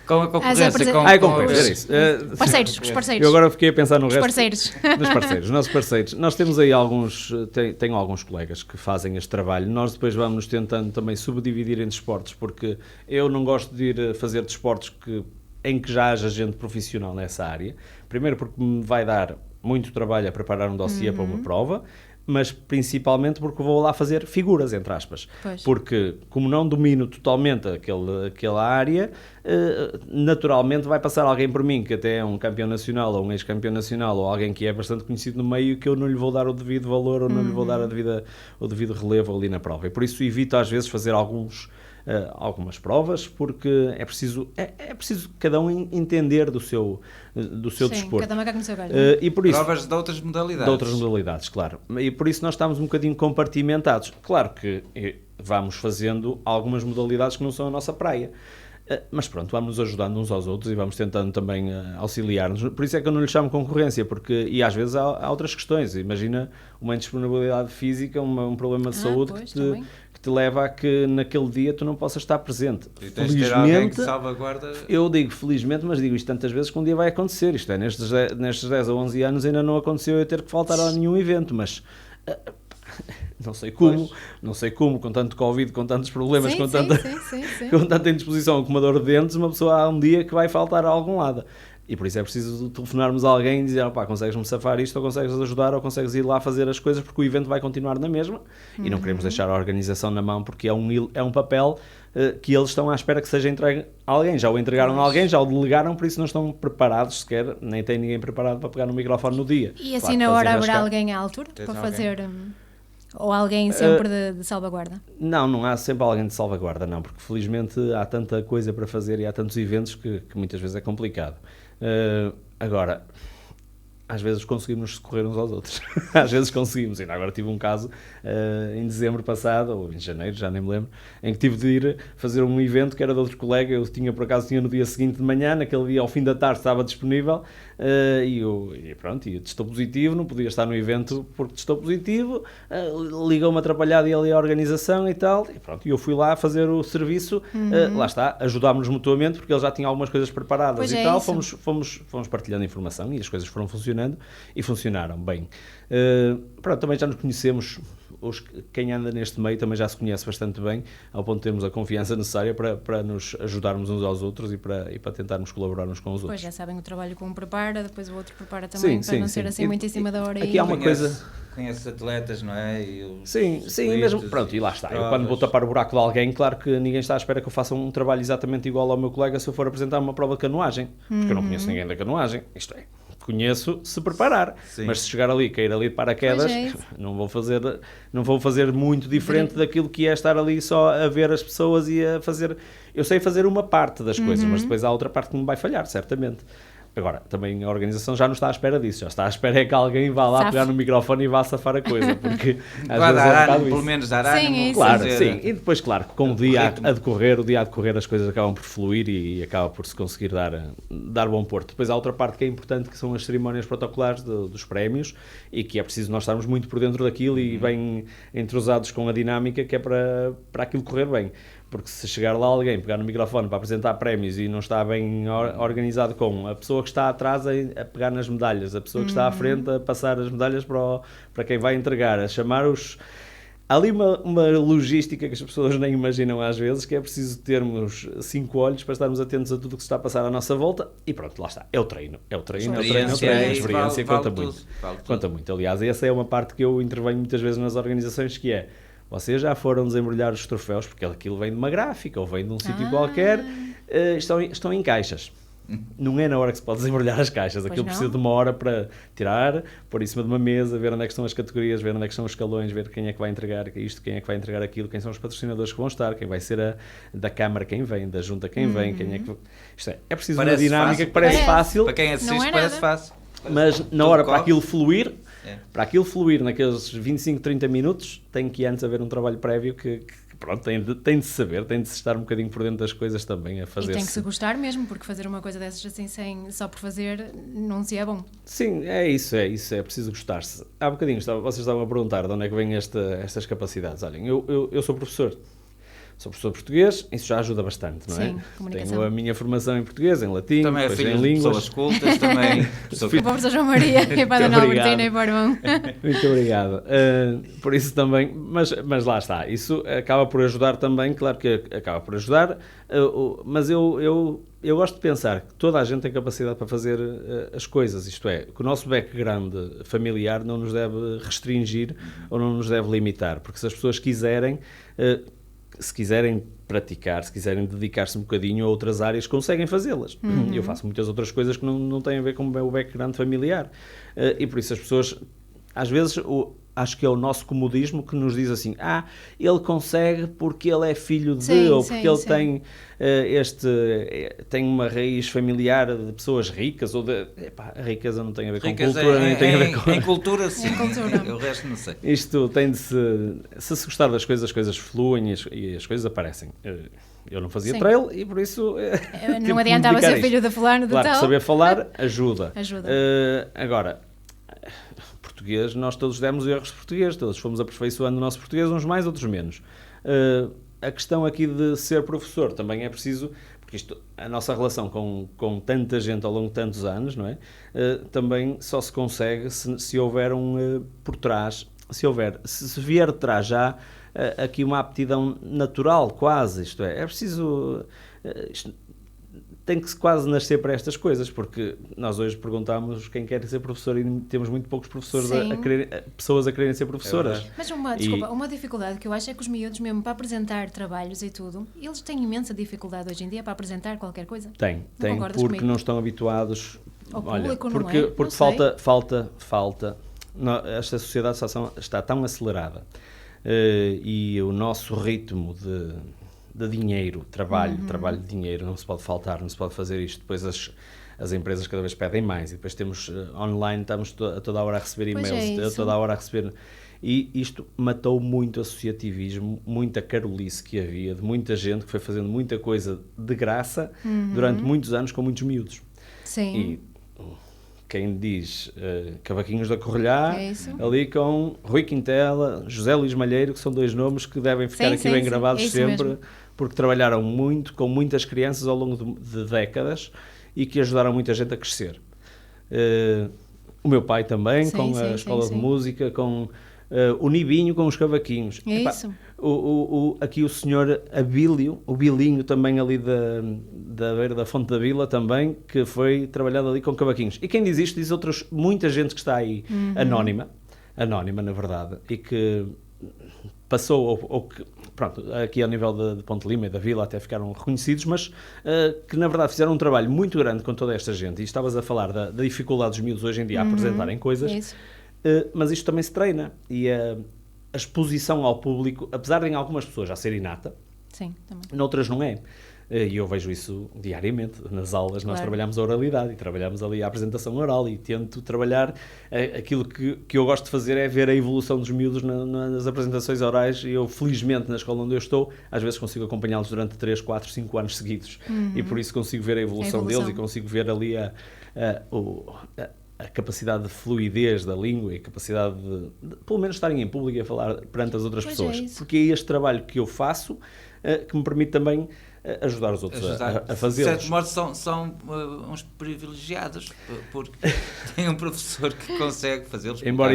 com a concorrência. É concorrência, era isso. Parceiros, os parceiros. Eu agora fiquei a pensar no Os resto. parceiros. Dos parceiros, os nossos parceiros. Nós temos aí tenho alguns colegas que fazem este trabalho. Nós depois vamos tentando também subdividir em desportos, porque eu não gosto de ir fazer desportos em que já haja gente profissional nessa área. Primeiro porque me vai dar muito trabalho a preparar um dossiê para uma prova, mas principalmente porque vou lá fazer figuras, entre aspas. Pois. Porque, como não domino totalmente aquela área, naturalmente vai passar alguém por mim, que até é um campeão nacional, ou um ex-campeão nacional, ou alguém que é bastante conhecido no meio, que eu não lhe vou dar o devido valor, ou não lhe vou dar o devido relevo ali na prova. E por isso evito, às vezes, fazer algumas provas, porque é preciso cada um entender do seu desporto. Cada um no seu galho. E por isso, Provas de outras modalidades. de outras modalidades, claro. E por isso nós estamos um bocadinho compartimentados. Claro que vamos fazendo algumas modalidades que não são a nossa praia. Mas pronto, vamos nos ajudando uns aos outros e vamos tentando também auxiliar-nos. Por isso é que eu não lhe chamo concorrência, e às vezes há outras questões. Imagina uma indisponibilidade física, um problema de saúde que te leva a que naquele dia tu não possas estar presente. E tens de ter alguém que salvaguarda. Eu digo felizmente, mas digo isto tantas vezes que um dia vai acontecer. Isto é, nestes 10 ou 11 anos ainda não aconteceu eu ter que faltar a nenhum evento, mas... Não sei como, com tanto Covid, com tantos problemas, com tanta indisposição, com uma dor de dentes, uma pessoa há um dia que vai faltar a algum lado. E por isso é preciso telefonarmos a alguém e dizer, consegues-me safar isto, ou consegues ajudar, ou consegues ir lá fazer as coisas, porque o evento vai continuar na mesma, e não queremos deixar a organização na mão, porque é um papel que eles estão à espera que seja entregue a alguém. Já o entregaram a alguém, já o delegaram, por isso não estão preparados sequer, nem tem ninguém preparado para pegar no microfone no dia. E assim na hora haverá alguém à altura para fazer... Ou alguém sempre de salvaguarda? Não há sempre alguém de salvaguarda, não, porque felizmente há tanta coisa para fazer e há tantos eventos que muitas vezes é complicado. Agora, às vezes conseguimos socorrer uns aos outros. Às vezes conseguimos. Ainda agora tive um caso em dezembro passado, ou em janeiro, já nem me lembro, em que tive de ir fazer um evento que era de outro colega. Eu por acaso tinha no dia seguinte de manhã, naquele dia ao fim da tarde estava disponível, e testou positivo, não podia estar no evento porque testou positivo, ligou-me atrapalhado ali a organização e tal, e eu fui lá fazer o serviço, lá está, ajudámos-nos mutuamente porque ele já tinha algumas coisas preparadas pois e é tal, isso. fomos partilhando informação e as coisas foram funcionando e funcionaram bem. Também já nos conhecemos, quem anda neste meio também já se conhece bastante bem, ao ponto de termos a confiança necessária para nos ajudarmos uns aos outros e para tentarmos colaborar uns com os outros. Pois já sabem o trabalho que um prepara, depois o outro prepara também, para não ser assim muito em cima da hora. Aqui há uma coisa... Conhece atletas, não é? Sim, mesmo. Pronto, e lá está. Eu, quando vou tapar o buraco de alguém, claro que ninguém está à espera que eu faça um trabalho exatamente igual ao meu colega se eu for apresentar uma prova de canoagem, porque eu não conheço ninguém da canoagem. Isto é, conheço se preparar, mas se chegar ali, cair ali de paraquedas, não vou fazer muito diferente daquilo que é estar ali só a ver as pessoas e a fazer... Eu sei fazer uma parte das coisas, mas depois há outra parte que me vai falhar, certamente. Agora, também a organização já não está à espera disso, já está à espera é que alguém vá lá pegar no microfone e vá safar a coisa, porque às vezes pelo menos dar ânimo. Claro, sim, e depois, claro, com o dia a decorrer as coisas acabam por fluir e acaba por se conseguir dar bom porto. Depois há outra parte que é importante, que são as cerimónias protocolares dos prémios, e que é preciso nós estarmos muito por dentro daquilo e bem entrosados com a dinâmica, que é para aquilo correr bem. Porque se chegar lá alguém, pegar no microfone para apresentar prémios e não está bem organizado com a pessoa que está atrás a pegar nas medalhas, a pessoa que está à frente a passar as medalhas para quem vai entregar, a chamar os... Há ali uma logística que as pessoas nem imaginam às vezes, que é preciso termos 5 olhos para estarmos atentos a tudo o que se está a passar à nossa volta, e pronto, lá está. É o treino. A experiência conta muito. Aliás, essa é uma parte que eu intervenho muitas vezes nas organizações, que é: vocês já foram desembrulhar os troféus, porque aquilo vem de uma gráfica ou vem de um sítio qualquer, estão em caixas. Não é na hora que se pode desembrulhar as caixas, aquilo precisa de uma hora para tirar, pôr em cima de uma mesa, ver onde é que estão as categorias, ver onde é que estão os escalões, ver quem é que vai entregar isto, quem é que vai entregar aquilo, quem são os patrocinadores que vão estar, quem vai ser da Câmara quem vem, da Junta quem vem, quem é que... Isto é preciso uma dinâmica fácil, que parece fácil. Para quem assiste parece fácde. Mas na hora para aquilo fluir, naqueles 25, 30 minutos, tem que antes haver um trabalho prévio que tem de saber, tem de se estar um bocadinho por dentro das coisas também a fazer. E tem que se gostar mesmo, porque fazer uma coisa dessas assim só por fazer não se é bom. Sim, é preciso gostar-se. Há bocadinho vocês estavam a perguntar de onde é que vêm estas capacidades. Olhem, eu sou professor. Sou professor de português, isso já ajuda bastante, não é? Sim, comunicação. Tenho a minha formação em português, em latim, Também é depois filho em de línguas. pessoas cultas, também. O professor João Maria e para a Dona Obrigado. Albertina e para o irmão. Muito obrigado. Por isso também, mas lá está, isso acaba por ajudar também, claro que acaba por ajudar, mas eu gosto de pensar que toda a gente tem capacidade para fazer as coisas, isto é, que o nosso background familiar não nos deve restringir ou não nos deve limitar, porque se as pessoas quiserem, se quiserem praticar, se quiserem dedicar-se um bocadinho a outras áreas, conseguem fazê-las. Eu faço muitas outras coisas que não têm a ver com o background familiar. E por isso as pessoas, às vezes, acho que é o nosso comodismo que nos diz assim, ele consegue porque ele é filho de, Sim, ou sim, porque ele sim. tem uma raiz familiar de pessoas ricas, ou de... Epá, a riqueza não tem a ver com Ricas cultura, nem tem a ver com... em cultura, sim. Em cultura. O resto não sei. Isto tem de se gostar das coisas, as coisas fluem e as coisas aparecem. Eu não fazia Sim. trail e por isso tive Não que adiantava me dedicar ser a isto. filho da fulano de Claro, tal. saber falar ajuda. Ajuda. Agora, português, nós todos demos erros de português, todos fomos aperfeiçoando o nosso português, uns mais, outros menos. A questão aqui de ser professor também é preciso, porque a nossa relação com tanta gente ao longo de tantos anos, não é? Também só se consegue se houver por trás, se vier de trás já aqui uma aptidão natural, quase, isto é preciso... tem que quase nascer para estas coisas, porque nós hoje perguntamos quem quer ser professor e temos muito poucos professores pessoas a quererem ser professoras. Mas uma dificuldade que eu acho é que os miúdos, mesmo para apresentar trabalhos e tudo, eles têm imensa dificuldade hoje em dia para apresentar qualquer coisa. Tem, concordas porque comigo? não estão habituados. Ao público, não porque, é? porque Não sei. falta. Esta sociedade está tão acelerada e o nosso ritmo de dinheiro, trabalho de dinheiro, não se pode faltar, não se pode fazer isto. Depois as empresas cada vez pedem mais e depois temos online, estamos a toda a hora a receber Pois e-mails, é a isso. toda a hora a receber... E isto matou muito o associativismo, muita carolice que havia, de muita gente que foi fazendo muita coisa de graça durante muitos anos com muitos miúdos. Sim. E quem diz Cavaquinhos da Correlhá, É isso. ali com Rui Quintela, José Luís Malheiro, que são dois nomes que devem ficar Sim, aqui sim, bem sim. gravados É isso sempre, mesmo. porque trabalharam muito com muitas crianças ao longo de décadas e que ajudaram muita gente a crescer. O meu pai também, Sim, com sim, a escola sim. de música, com o Nibinho, com os cavaquinhos. É Epá, isso. aqui o senhor Abílio, o Bilinho também ali da beira da Fonte da Vila também, que foi trabalhado ali com cavaquinhos. E quem diz isto diz muita gente que está aí anónima na verdade, e que passou, ou que, pronto, aqui ao nível de Ponte Lima e da Vila até ficaram reconhecidos, mas que na verdade fizeram um trabalho muito grande com toda esta gente. E estavas a falar da dificuldade dos miúdos hoje em dia a apresentarem coisas. É isso. Mas isto também se treina e a exposição ao público, apesar de em algumas pessoas já ser inata, Sim, também. noutras não é. E eu vejo isso diariamente nas aulas. Nós Claro. trabalhamos a oralidade e trabalhamos ali a apresentação oral e tento trabalhar aquilo que eu gosto de fazer é ver a evolução dos miúdos nas apresentações orais e eu felizmente na escola onde eu estou às vezes consigo acompanhá-los durante 3, 4, 5 anos seguidos e por isso consigo ver a evolução deles e consigo ver ali a capacidade de fluidez da língua e a capacidade de pelo menos estarem em público e a falar perante as outras Pois pessoas. é isso. Porque é este trabalho que eu faço que me permite também ajudar os outros a fazê-los. De certo modo são uns privilegiados, porque tem um professor que consegue fazê-los Embora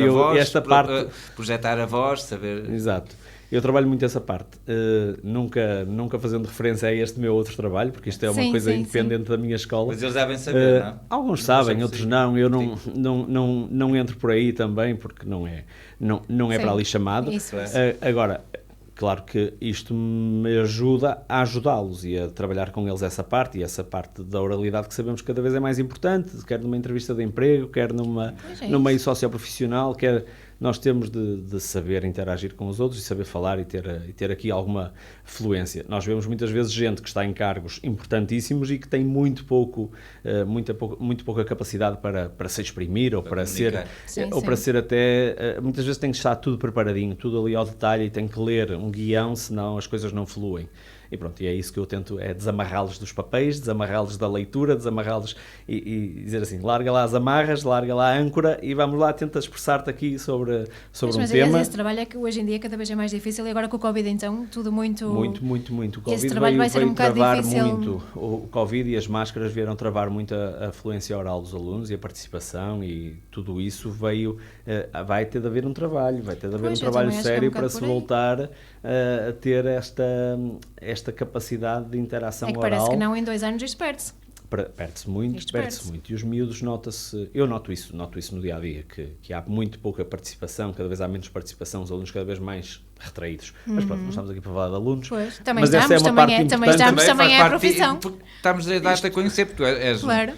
projetar a voz, saber... Exato. Eu trabalho muito essa parte, nunca fazendo referência a este meu outro trabalho, porque isto é uma coisa independente da minha escola. Mas eles devem saber, não? Alguns sabem, outros não. Eu não entro por aí também, porque não é para ali chamado. Isso. Agora, claro que isto me ajuda a ajudá-los e a trabalhar com eles essa parte, e essa parte da oralidade que sabemos que cada vez é mais importante, quer numa entrevista de emprego, quer no meio socioprofissional, quer... Nós temos de saber interagir com os outros e saber falar e ter aqui alguma fluência. Nós vemos muitas vezes gente que está em cargos importantíssimos e que tem muito pouca capacidade para se exprimir ou para ser até... Muitas vezes tem que estar tudo preparadinho, tudo ali ao detalhe e tem que ler um guião, senão as coisas não fluem. E pronto, e é isso que eu tento, é desamarrá-los dos papéis, desamarrá-los da leitura, desamarrá-los e dizer assim, larga lá as amarras, larga lá a âncora e vamos lá, tenta expressar-te aqui sobre sobre Mas um tema. esse trabalho é que hoje em dia cada vez é mais difícil e agora com o Covid então tudo muito... Muito. O Covid esse trabalho vai ser um bocado travar difícil. muito. O Covid e as máscaras vieram travar muito a fluência oral dos alunos e a participação, e tudo isso vai ter de haver um trabalho, Pois, eu trabalho também acho que é um sério bocado para se por aí. voltar a ter esta capacidade de interação É que oral. parece que não em 2 anos isto perde-se. Perde-se muito. E os miúdos eu noto isso no dia a dia, que há muito pouca participação, cada vez há menos participação, os alunos cada vez mais retraídos. Mas pronto, não estamos aqui para falar de alunos. Pois, também mas estamos, essa é uma parte também importante. estamos, também é a profissão. Porque estamos a dar-te a conhecer, porque és... Claro.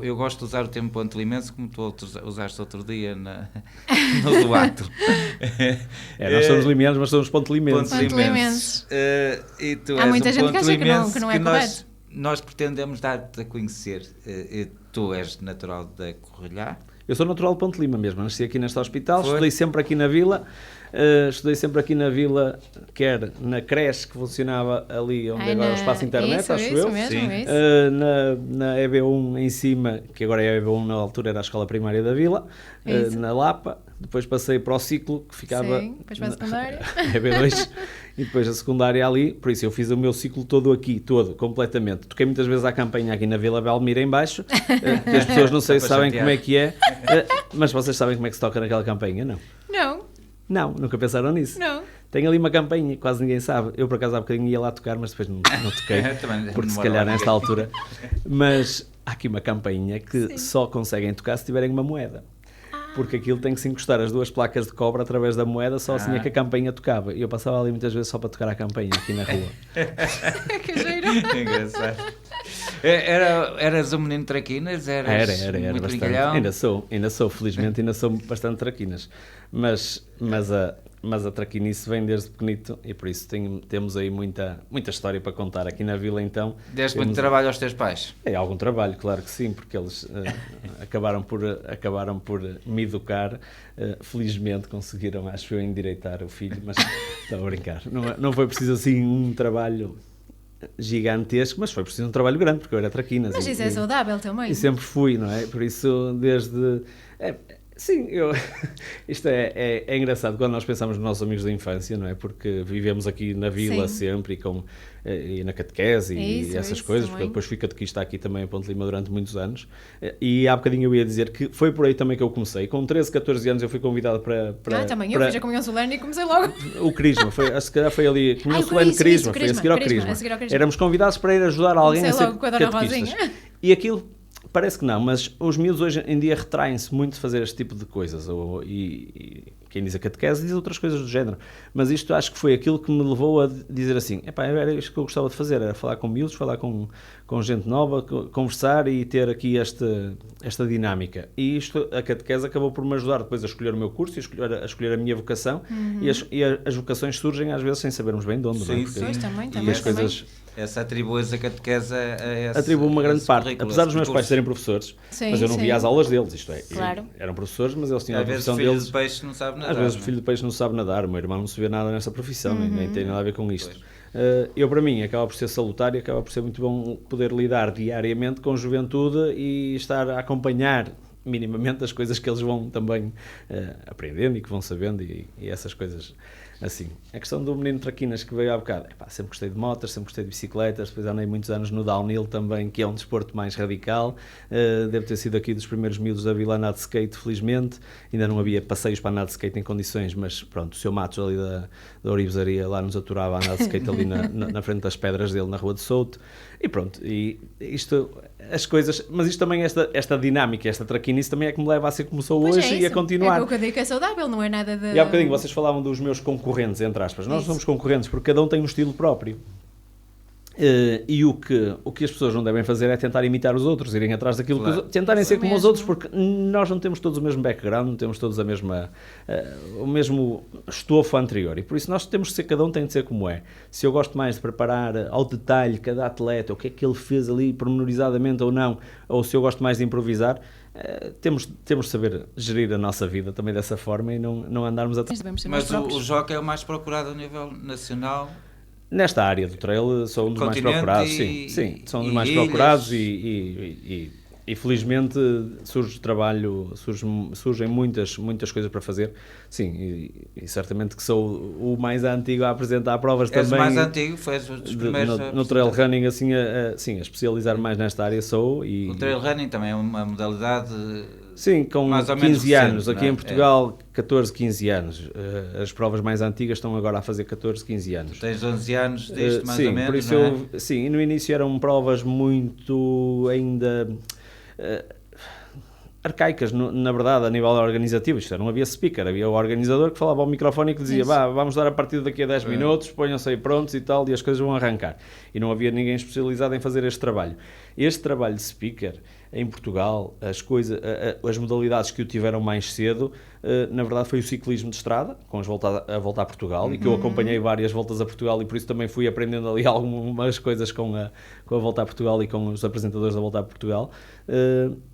Eu gosto de usar o termo ponto limense, como tu usaste outro dia no duato. Nós somos limianos, mas somos ponto limenses. Ponto limenses. E tu Há és muita um gente ponto que acha que não é limense correto. nós pretendemos dar-te a conhecer. Tu és natural da Correlhá. Eu sou natural de Ponte Lima mesmo, nasci aqui neste hospital, Foi? estudei sempre aqui na vila, quer na creche que funcionava ali onde agora é o espaço internet, acho eu. Mesmo, Sim. isso. Na EB1 em cima, que agora é a EB1, na altura era a escola primária da vila, Isso. na Lapa, depois passei para o ciclo, que ficava Sim, depois para a secundária. EB2, e depois a secundária ali, por isso eu fiz o meu ciclo todo aqui, completamente. Toquei muitas vezes à campanha aqui na Vila Belmira em baixo, que as pessoas não sei se sabem como é que é, mas vocês sabem como é que se toca naquela campanha, não? Não, nunca pensaram nisso. Não. Tem ali uma campanha, quase ninguém sabe. Eu, por acaso, há bocadinho ia lá tocar, mas depois não toquei, porque se calhar nesta altura. Mas há aqui uma campainha que só conseguem tocar se tiverem uma moeda. Porque aquilo tem que se encostar as 2 placas de cobre através da moeda, só assim é que a campainha tocava. E eu passava ali muitas vezes só para tocar a campainha aqui na rua. Que giro. Engraçado. Eras um menino traquinas? Era muito bastante. brincalhão? Ainda sou, felizmente ainda sou bastante traquinas. Mas a traquinice vem desde pequenito e por isso temos aí muita história para contar aqui na vila então. Deste muito trabalho aos teus pais? É algum trabalho, claro que sim, porque eles acabaram por me educar. Felizmente conseguiram, acho eu, endireitar o filho, mas estou a brincar. Não foi preciso assim um trabalho gigantesco, mas foi preciso um trabalho grande, porque eu era traquinas. Mas isso é saudável também. E sempre fui, não é? Por isso, sim, isto é engraçado quando nós pensamos nos nossos amigos da infância, não é? Porque vivemos aqui na vila sempre e na catequese e essas coisas, também. porque eu depois fui catequista aqui também em Ponte Lima durante muitos anos, e há bocadinho eu ia dizer que foi por aí também que eu comecei. Com 13, 14 anos eu fui convidado para também eu fiz a comunhão solene e comecei logo. o Crisma, se calhar foi ali, comunhão solene Crisma, foi a seguir ao Crisma. Éramos convidados para ir ajudar alguém Comecei a ser logo com a Dona catequistas. Rosinha. E aquilo parece que não, mas os miúdos hoje em dia retraem-se muito de fazer este tipo de coisas, e quem diz a catequese diz outras coisas do género, mas isto acho que foi aquilo que me levou a dizer assim, era isto que eu gostava de fazer, era falar com miúdos, falar com gente nova, conversar e ter aqui esta dinâmica. E a catequese acabou por me ajudar depois a escolher o meu curso e a escolher a minha vocação, e as vocações surgem às vezes sem sabermos bem de onde. Sim, não é? sim. Pois, também, E as coisas... Essa atribuis a catequese a esse Atribuo uma grande parte, currículo, apesar dos meus esse pais percurso. serem professores, Sim, mas eu não via as aulas deles, isto é, Claro. eram professores, mas eles tinham a Às vezes profissão o filho deles. de peixe não sabe nadar. Às vezes o não é? filho de peixe não sabe nadar, o meu irmão não se vê nada nessa profissão, nem tem nada a ver com isto. Eu, para mim, acaba por ser salutar e acaba por ser muito bom poder lidar diariamente com juventude e estar a acompanhar minimamente as coisas que eles vão também aprendendo e que vão sabendo e essas coisas assim. A questão do menino traquinas que veio há bocado, sempre gostei de motas, sempre gostei de bicicletas, depois andei muitos anos no downhill também, que é um desporto mais radical, deve ter sido aqui dos primeiros miúdos da vila a andar de skate, felizmente, ainda não havia passeios para andar de skate em condições, mas pronto, o seu Matos ali da Orivesaria lá nos aturava a andar de skate ali na frente das pedras dele, na Rua de Souto, e pronto, e isto, as coisas, mas isto também, esta dinâmica, esta traquinice também é que me leva a ser como sou hoje e a continuar. É o que eu digo que é saudável, não é nada de... E há bocadinho vocês falavam dos meus concorrentes, entre aspas. Nós somos concorrentes porque cada um tem um estilo próprio. E o que as pessoas não devem fazer é tentar imitar os outros, irem atrás daquilo que tentarem ser como os outros, porque nós não temos todos o mesmo background, não temos todos o mesmo estofo anterior, e por isso nós temos que ser, cada um tem de ser como é. Se eu gosto mais de preparar ao detalhe cada atleta, o que é que ele fez ali pormenorizadamente ou não, ou se eu gosto mais de improvisar, temos de saber gerir a nossa vida também dessa forma e não andarmos atrás. Mas o Joca é o mais procurado a nível nacional? Nesta área do trail são um dos mais procurados, sim, são um dos mais procurados e E felizmente surge trabalho, surgem muitas coisas para fazer. Sim, e certamente que sou o mais antigo a apresentar provas também. És o mais antigo, foi dos primeiros no trail running, assim, sim, a especializar mais nesta área sou. O trail running também é uma modalidade... Sim, com mais ou 15 menos anos, recente, aqui em Portugal 14, 15 anos. As provas mais antigas estão agora a fazer 14, 15 anos. Tens 11 anos disto, mais sim, ou menos, por isso não é? sim, e no início eram provas muito ainda arcaicas, na verdade, a nível organizativo. Isto não havia speaker, havia o organizador que falava ao microfone e que dizia, vamos dar a partir daqui a 10 minutos, ponham-se aí prontos e tal, e as coisas vão arrancar. E não havia ninguém especializado em fazer este trabalho. Este trabalho de speaker, em Portugal, as modalidades que o tiveram mais cedo, na verdade foi o ciclismo de estrada, com a volta a Portugal, e que eu acompanhei várias voltas a Portugal, e por isso também fui aprendendo ali algumas coisas com a volta a Portugal e com os apresentadores da volta a Portugal.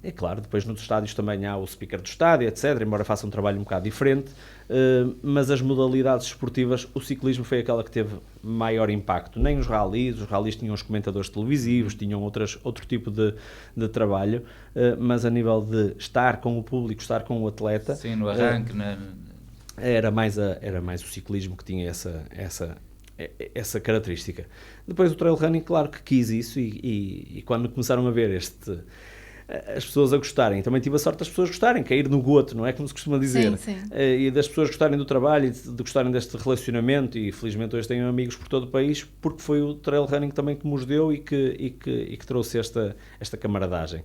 É claro, depois nos estádios também há o speaker do estádio, etc., embora faça um trabalho um bocado diferente, mas as modalidades esportivas, o ciclismo foi aquela que teve maior impacto. Nem os ralis tinham os comentadores televisivos, tinham outro tipo de trabalho, mas a nível de estar com o público, estar com o atleta... Sim, no arranque... Era mais o ciclismo que tinha essa característica. Depois o trail running, claro que quis isso, e quando começaram a ver as pessoas a gostarem, também tive a sorte das pessoas gostarem, cair no goto, não é como se costuma dizer, sim. E das pessoas gostarem do trabalho e de gostarem deste relacionamento, e felizmente hoje tenho amigos por todo o país, porque foi o trail running também que nos deu e que trouxe esta camaradagem.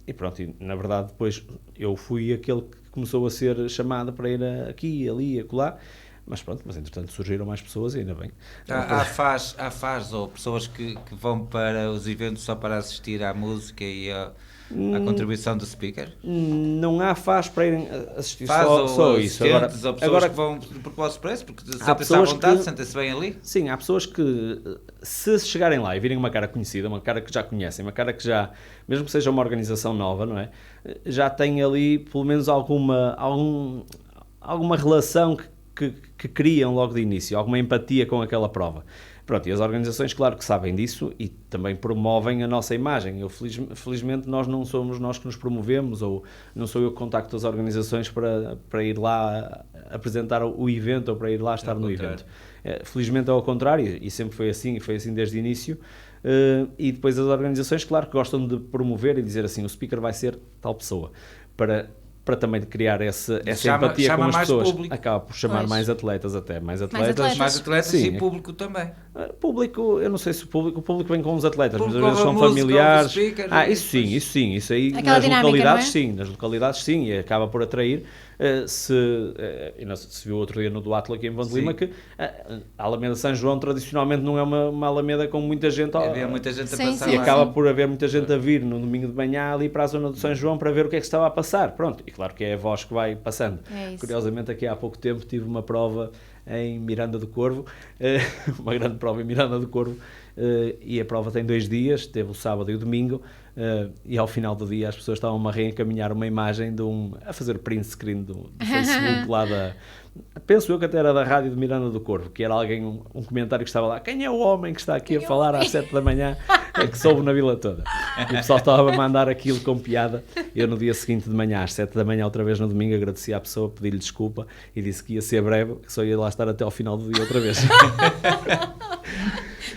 E pronto, e na verdade depois eu fui aquele que começou a ser chamado para ir aqui, ali, acolá, mas pronto, mas entretanto surgiram mais pessoas e ainda bem. Há fãs ou pessoas que vão para os eventos só para assistir à música e à contribuição do speaker? Não há fãs para irem assistir Faz só isso. Agora que vão por vosso preço, porque sentem-se à vontade, sentem-se bem ali? Sim, há pessoas que, se chegarem lá e virem uma cara conhecida, uma cara que já conhecem, uma cara que já, mesmo que seja uma organização nova, não é? Já tem ali pelo menos alguma relação que criam logo de início, alguma empatia com aquela prova. Pronto, e as organizações, claro que sabem disso e também promovem a nossa imagem. Felizmente nós não somos nós que nos promovemos, ou não sou eu que contacto as organizações para ir lá apresentar o evento ou para ir lá estar no evento. Felizmente é ao contrário, e sempre foi assim desde o início. E depois as organizações, claro que gostam de promover e dizer assim, o speaker vai ser tal pessoa, para também criar essa empatia com as pessoas. Público. Acaba por chamar mais atletas até. Mais atletas sim, e público também. Público, eu não sei se o público vem com os atletas, mas às vezes são familiares. Speaker, isso sim. Isso aí aquela nas localidades sim, e acaba por atrair. Se viu outro dia no Duatlo aqui em Ponte Lima que a Alameda de São João tradicionalmente não é uma Alameda com muita gente. Havia muita gente a passar. E acaba por haver muita gente a vir no domingo de manhã ali para a zona de São João para ver o que é que estava a passar. Pronto, e claro que é a voz que vai passando. Curiosamente, aqui há pouco tempo tive uma prova em Miranda do Corvo, uma grande prova em Miranda do Corvo, e a prova tem 2 dias, teve o sábado e o domingo, e ao final do dia as pessoas estavam a reencaminhar uma imagem a fazer print screen do Facebook lá penso eu que até era da rádio de Miranda do Corvo, que era alguém, um comentário que estava lá, quem é o homem que está aqui a falar às 7 da manhã, que soube na vila toda. E o pessoal estava a mandar aquilo com piada. Eu no dia seguinte de manhã, às 7 da manhã, outra vez no domingo, agradeci à pessoa, pedi-lhe desculpa e disse que ia ser breve, que só ia lá estar até ao final do dia outra vez.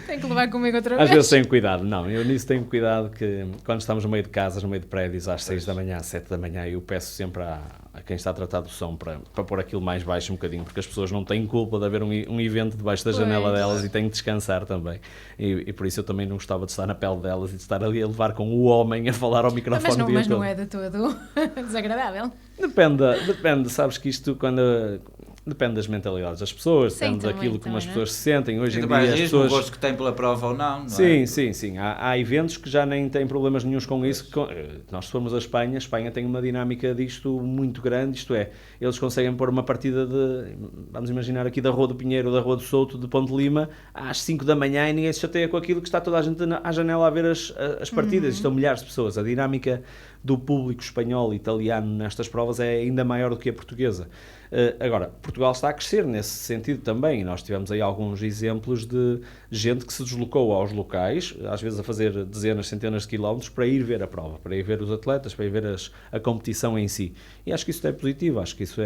Tem que levar comigo outra vez. Às vezes tenho cuidado, não, eu nisso tenho cuidado, que quando estamos no meio de casas, no meio de prédios, às 6 da manhã, às 7 da manhã, eu peço sempre a quem está a tratar do som para pôr aquilo mais baixo um bocadinho, porque as pessoas não têm culpa de haver um evento debaixo da janela delas e têm que descansar também. E por isso eu também não gostava de estar na pele delas e de estar ali a levar com o homem a falar ao microfone o dia todo. Mas não é de todo desagradável. Depende, sabes que isto depende das mentalidades das pessoas, depende daquilo como as pessoas se sentem. Hoje em dia as pessoas... o gosto que têm pela prova ou não, não sim, é? Sim. Há eventos que já nem têm problemas nenhuns com isso. Nós se formos a Espanha tem uma dinâmica disto muito grande, isto é, eles conseguem pôr uma partida vamos imaginar aqui da Rua do Pinheiro ou da Rua do Souto de Ponte Lima às 5 da manhã e ninguém se chateia com aquilo, que está toda a gente à janela a ver as partidas. Estão milhares de pessoas. A dinâmica do público espanhol e italiano nestas provas é ainda maior do que a portuguesa. Agora, Portugal Portugal está a crescer nesse sentido também. Nós tivemos aí alguns exemplos de gente que se deslocou aos locais, às vezes a fazer dezenas, centenas de quilómetros, para ir ver a prova, para ir ver os atletas, para ir ver a competição em si. E acho que isso é positivo, acho que isso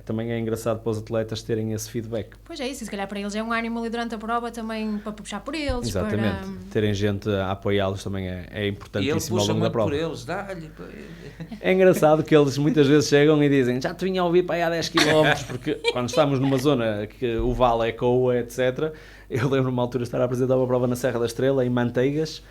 também é engraçado para os atletas terem esse feedback. Pois é isso, e se calhar para eles é um ânimo ali durante a prova também para puxar por eles. Exatamente, para... terem gente a apoiá-los também é importantíssimo ao longo da prova. Por eles, dá-lhe. É engraçado que eles muitas vezes chegam e dizem: já te vinha a ouvir para aí há 10 km, porque quando estamos numa zona que o vale é coa, etc. Eu lembro-me uma altura de estar a apresentar uma prova na Serra da Estrela, em Manteigas,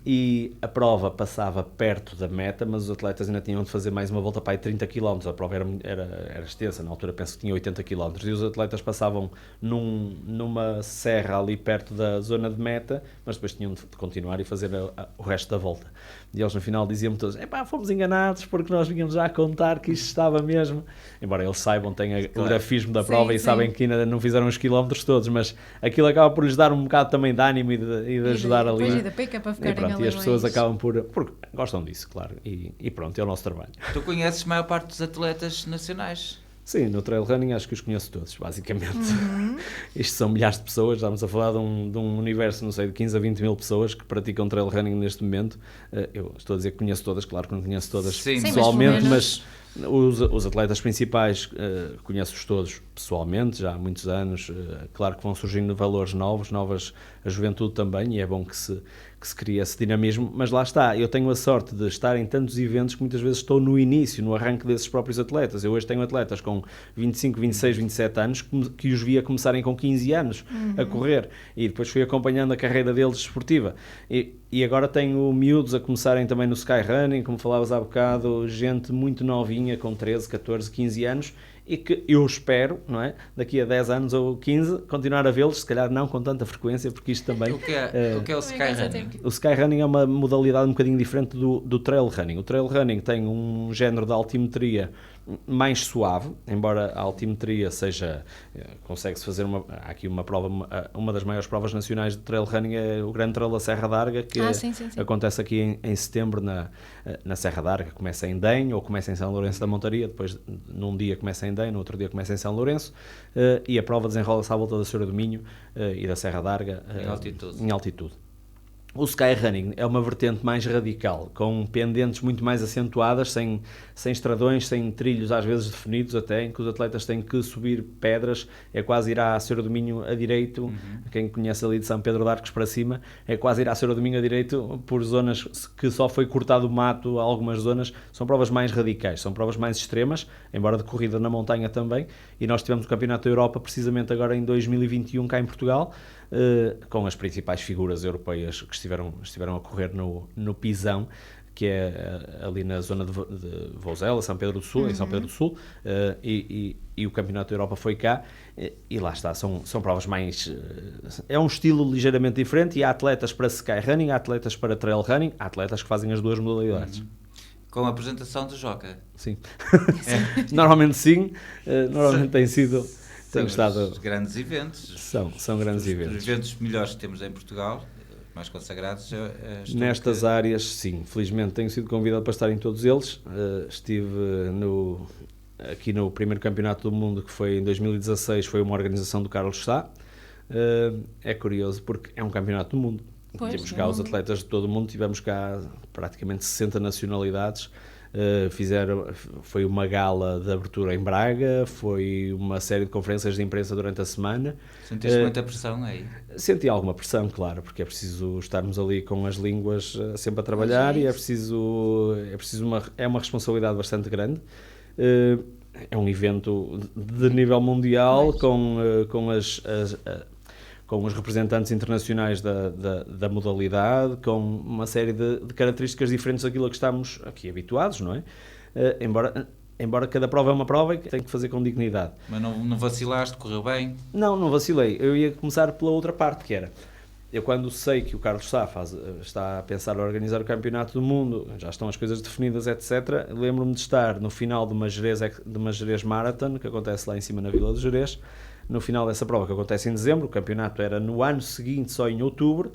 e a prova passava perto da meta, mas os atletas ainda tinham de fazer mais uma volta para aí 30 km. A prova era extensa, na altura penso que tinha 80 km, e os atletas passavam numa serra ali perto da zona de meta, mas depois tinham de continuar e fazer o resto da volta. E eles no final diziam-me todos: fomos enganados porque nós vínhamos já a contar que isto estava mesmo. Embora eles saibam, têm o grafismo da prova e sabem que ainda não fizeram os quilómetros todos, mas aquilo acaba por lhes dar um bocado também de ânimo e de ajudar ali. Para e as pessoas acabam porque gostam disso, claro, e pronto, é o nosso trabalho. Tu conheces a maior parte dos atletas nacionais? Sim, no trail running acho que os conheço todos, basicamente. Isto são milhares de pessoas, estamos a falar de um universo, não sei, de 15 a 20 mil pessoas que praticam trail running neste momento. Eu estou a dizer que conheço todas, claro que não conheço todas pessoalmente, mas os atletas principais conheço-os todos pessoalmente, já há muitos anos. Claro que vão surgindo valores novos, a juventude também, e é bom que se crie esse dinamismo, mas lá está, eu tenho a sorte de estar em tantos eventos que muitas vezes estou no início, no arranque desses próprios atletas. Eu hoje tenho atletas com 25, 26, 27 anos que os vi a começarem com 15 anos a correr, e depois fui acompanhando a carreira deles desportiva. E agora tenho miúdos a começarem também no skyrunning, como falavas há bocado, gente muito novinha, com 13, 14, 15 anos, e que eu espero, não é, daqui a 10 anos ou 15, continuar a vê-los, se calhar não com tanta frequência, porque isto também... O que é o skyrunning? O skyrunning é uma modalidade um bocadinho diferente do trail running. O trail running tem um género de altimetria mais suave, embora a altimetria seja... Consegue-se fazer há aqui uma prova, uma das maiores provas nacionais de trail running é o Grande Trail da Serra d'Arga, que sim. acontece aqui em setembro na Serra d'Arga. Começa em Dem ou começa em São Lourenço da Montaria, depois num dia começa em Dem, no outro dia começa em São Lourenço, e a prova desenrola-se à volta da Senhora do Minho e da Serra d'Arga em altitude. O skyrunning é uma vertente mais radical, com pendentes muito mais acentuadas, sem estradões, sem trilhos às vezes definidos até, em que os atletas têm que subir pedras, é quase ir à Senhora do Minho a direito, quem conhece ali de São Pedro de Arcos para cima, é quase ir à Senhora do Minho a direito por zonas que só foi cortado o mato, algumas zonas, são provas mais radicais, são provas mais extremas, embora de corrida na montanha também, e nós tivemos o Campeonato da Europa precisamente agora em 2021 cá em Portugal, com as principais figuras europeias que estiveram a correr no Pisão, que é ali na zona de Vouzela, São Pedro do Sul, em São Pedro do Sul, e o Campeonato da Europa foi cá, e lá está, são provas mais... é um estilo ligeiramente diferente, e há atletas para skyrunning, há atletas para trail running, há atletas que fazem as duas modalidades. Com a apresentação do Joca? Sim. Normalmente sim, normalmente tem sido... Os grandes eventos. São grandes eventos. Os eventos melhores que temos em Portugal, mais consagrados. Nestas áreas, sim. Felizmente tenho sido convidado para estar em todos eles. Estive aqui no primeiro campeonato do mundo, que foi em 2016, foi uma organização do Carlos Sá. É curioso porque é um campeonato do mundo. Temos cá os atletas de todo o mundo, tivemos cá praticamente 60 nacionalidades. Foi uma gala de abertura em Braga, foi uma série de conferências de imprensa durante a semana. Sentiste muita pressão aí? Senti alguma pressão, claro, porque é preciso estarmos ali com as línguas sempre a trabalhar, e é uma responsabilidade bastante grande. É um evento de nível mundial, com os representantes internacionais da modalidade, com uma série de características diferentes daquilo a que estamos aqui habituados, não é? Embora cada prova é uma prova e que tem que fazer com dignidade. Mas não vacilaste, correu bem? Não vacilei. Eu ia começar pela outra parte, que era... Eu, quando sei que o Carlos Sá está a pensar em organizar o Campeonato do Mundo, já estão as coisas definidas, etc., lembro-me de estar no final de uma Jerez Marathon, que acontece lá em cima na Vila de Jerez. No final dessa prova, que acontece em dezembro, o campeonato era no ano seguinte, só em outubro,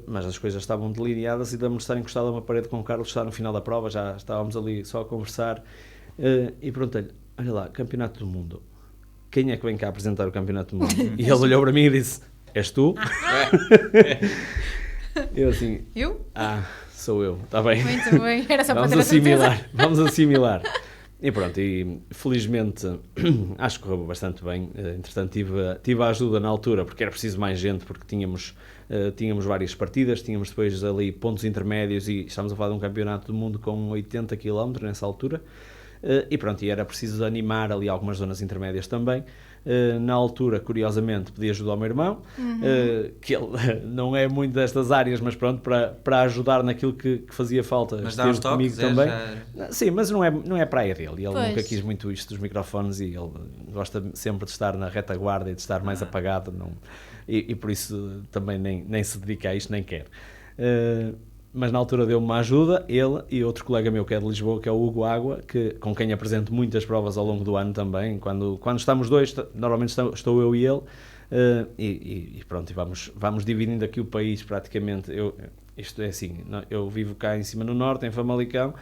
mas as coisas estavam delineadas, e damos de estar encostado a uma parede com o Carlos Sá no final da prova, já estávamos ali só a conversar, e perguntei-lhe: olha lá, Campeonato do Mundo, quem é que vem cá apresentar o Campeonato do Mundo? E ele olhou para mim e disse, és tu? Eu assim, Eu? sou eu, está bem. Muito bem, era só para Vamos ter a certeza. assimilar, vamos assimilar. E pronto, e felizmente acho que correu bastante bem. Entretanto tive a ajuda na altura, porque era preciso mais gente, porque tínhamos várias partidas, tínhamos depois ali pontos intermédios e estamos a falar de um campeonato do mundo com 80 km nessa altura. E pronto, e era preciso animar ali algumas zonas intermédias também. Na altura, curiosamente, pedi ajuda ao meu irmão, que ele não é muito destas áreas, mas pronto, para ajudar naquilo que fazia falta. Mas dá uns comigo toques, também. já... Sim, mas não é praia dele. Ele Pois. nunca quis muito isto dos microfones e ele gosta sempre de estar na retaguarda e de estar mais apagado. E por isso também nem se dedica a isto, nem quer. Mas na altura deu-me uma ajuda, ele e outro colega meu que é de Lisboa, que é o Hugo Água, com quem apresento muitas provas ao longo do ano também. Quando estamos dois, normalmente estou eu e ele, e pronto, e vamos dividindo aqui o país praticamente. Isto é assim, eu vivo cá em cima no norte, em Famalicão.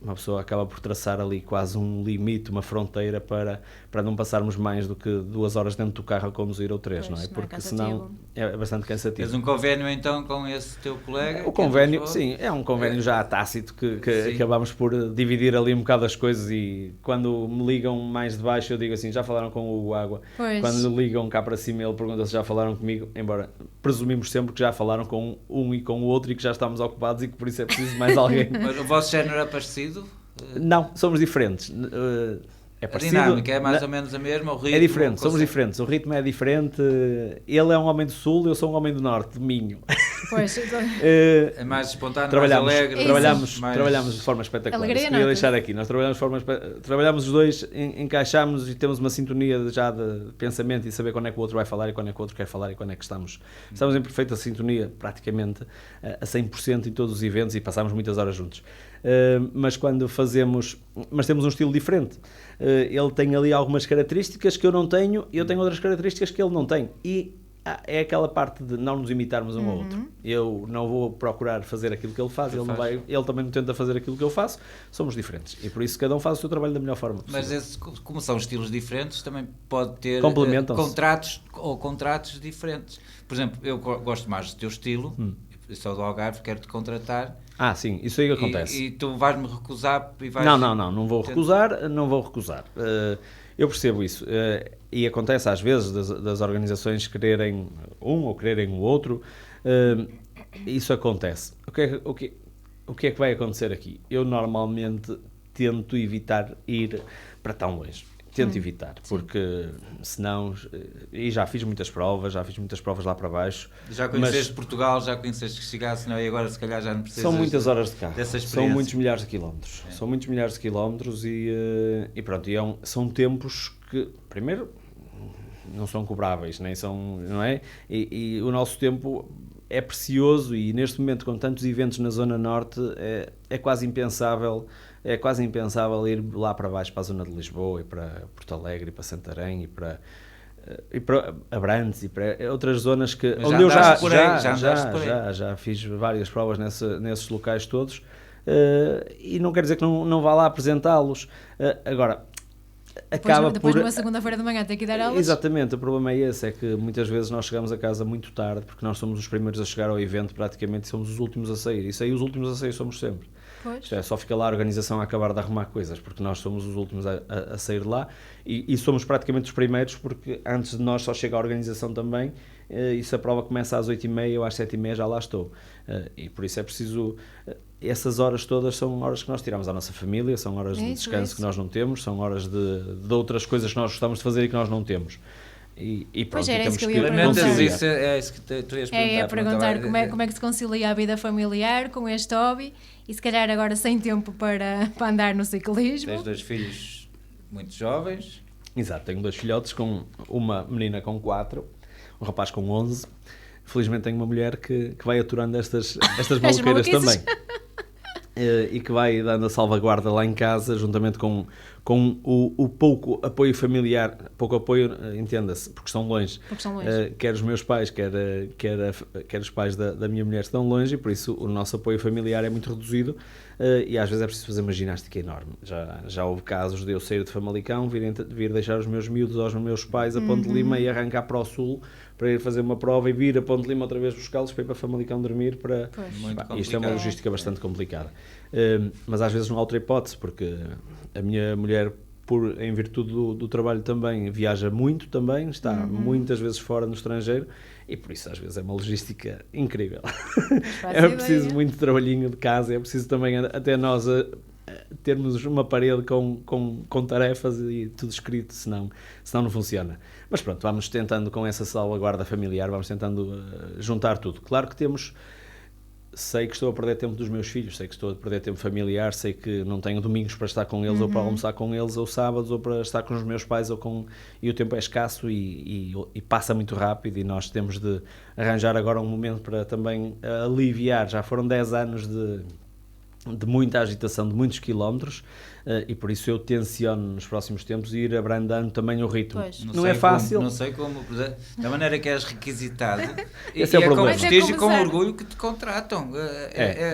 Uma pessoa acaba por traçar ali quase um limite, uma fronteira para não passarmos mais do que 2 horas dentro do carro a conduzir ou 3, Pois, não é? não é Porque cansativo. senão é bastante cansativo. Tens um convênio então com esse teu colega? O convênio, sim, é um convênio já tácito que acabamos por dividir ali um bocado as coisas e quando me ligam mais de baixo eu digo assim, já falaram com o Hugo Água. Pois. Quando me ligam cá para cima ele pergunta se já falaram comigo, embora presumimos sempre que já falaram com um e com o outro e que já estamos ocupados e que por isso é preciso mais alguém. Mas o vosso género é parecido? Não, somos diferentes. É A parecido. dinâmica é mais ou menos a mesma? O ritmo, É diferente, somos consegue- diferentes. O ritmo é diferente. Ele é um homem do sul, eu sou um homem do norte, de Minho. Pois, É mais espontâneo, Trabalhamos, mais alegre. trabalhamos de forma espetacular. Alegria, Isso queria não, deixar aqui. Nós trabalhamos os dois, encaixamos e temos uma sintonia já de pensamento e saber quando é que o outro vai falar e quando é que o outro quer falar e quando é que estamos em perfeita sintonia, praticamente a 100% em todos os eventos e passamos muitas horas juntos. Mas temos um estilo diferente. Ele tem ali algumas características que eu não tenho e eu tenho outras características que ele não tem. E é aquela parte de não nos imitarmos um ao outro. Eu não vou procurar fazer aquilo que ele faz, ele também não tenta fazer aquilo que eu faço. Somos diferentes e por isso cada um faz o seu trabalho da melhor forma possível. Mas como são estilos diferentes, também pode ter Complementam-se. contratos diferentes. Por exemplo, eu gosto mais do teu estilo, eu sou do Algarve, quero-te contratar. Sim, isso aí acontece. E tu vais-me recusar e vais... Não vou recusar. Eu percebo isso. E acontece às vezes das organizações quererem um ou quererem o outro. Isso acontece. O que é que vai acontecer aqui? Eu normalmente tento evitar ir para tão longe. Tento evitar, porque senão... E já fiz muitas provas lá para baixo. Já conheceste Portugal, já conheceste que chegasse, não? E agora se calhar já não precisas... São muitas horas de carro, dessa são experiência. muitos milhares de quilómetros. São muitos milhares de quilómetros e pronto, são tempos que, primeiro, não são cobráveis, nem são, não é? E o nosso tempo é precioso e neste momento com tantos eventos na Zona Norte é quase impensável ir lá para baixo para a zona de Lisboa e para Porto Alegre e para Santarém e para Abrantes e para outras zonas que Mas onde eu andaste por aí. já fiz várias provas nesses locais todos e não quer dizer que não vá lá apresentá-los. Agora depois numa segunda-feira de manhã tem que dar aulas. Exatamente, o problema é esse, é que muitas vezes nós chegamos a casa muito tarde porque nós somos os primeiros a chegar ao evento praticamente e somos os últimos a sair. E os últimos a sair somos sempre. Pois. Isto é, só fica lá a organização a acabar de arrumar coisas, porque nós somos os últimos a sair de lá e somos praticamente os primeiros, porque antes de nós só chega a organização também, e se a prova começa às 8h30, eu às 7h30 já lá estou. E por isso é preciso... Essas horas todas são horas que nós tiramos à nossa família, são horas de descanso que nós não temos, são horas de outras coisas que nós gostamos de fazer e que nós não temos. E pronto, Pois era temos isso que eu que ia perguntar. É isso que tu ias perguntar. É perguntar como é que se concilia a vida familiar com este hobby e se calhar agora sem tempo para andar no ciclismo. Tens 2 filhos muito jovens. Exato, tenho 2 filhotes, com uma menina com 4, um rapaz com 11. Felizmente tenho uma mulher que vai aturando estas maluqueiras também. e que vai dando a salvaguarda lá em casa, juntamente com o pouco apoio familiar, pouco apoio, entenda-se, porque estão longe. Quer os meus pais, quer os pais da minha mulher estão longe, e por isso o nosso apoio familiar é muito reduzido, e às vezes é preciso fazer uma ginástica enorme. Já houve casos de eu sair de Famalicão, vir deixar os meus miúdos aos meus pais a Ponte de Lima e arrancar para o sul para ir fazer uma prova e vir a Ponte de Lima outra vez buscá-los para ir para Famalicão dormir. Isto é uma logística bastante complicada. Mas às vezes não há outra hipótese, porque a minha mulher, em virtude do trabalho também, viaja muito também, está muitas vezes fora no estrangeiro, e por isso às vezes é uma logística incrível. É preciso muito trabalhinho de casa, é preciso também até nós termos uma parede com tarefas e tudo escrito, senão não funciona. Mas pronto, vamos tentando com essa salvaguarda familiar, vamos tentando juntar tudo. Claro que sei que estou a perder tempo dos meus filhos, sei que estou a perder tempo familiar, sei que não tenho domingos para estar com eles, ou para almoçar com eles, ou sábados, ou para estar com os meus pais, e o tempo é escasso e passa muito rápido, e nós temos de arranjar agora um momento para também aliviar. Já foram 10 anos de muita agitação, de muitos quilómetros, e por isso eu tenciono nos próximos tempos ir abrandando também o ritmo. Não é fácil. Não sei como, da maneira que és requisitado, esse é o problema. Com prestígio e com orgulho que te contratam.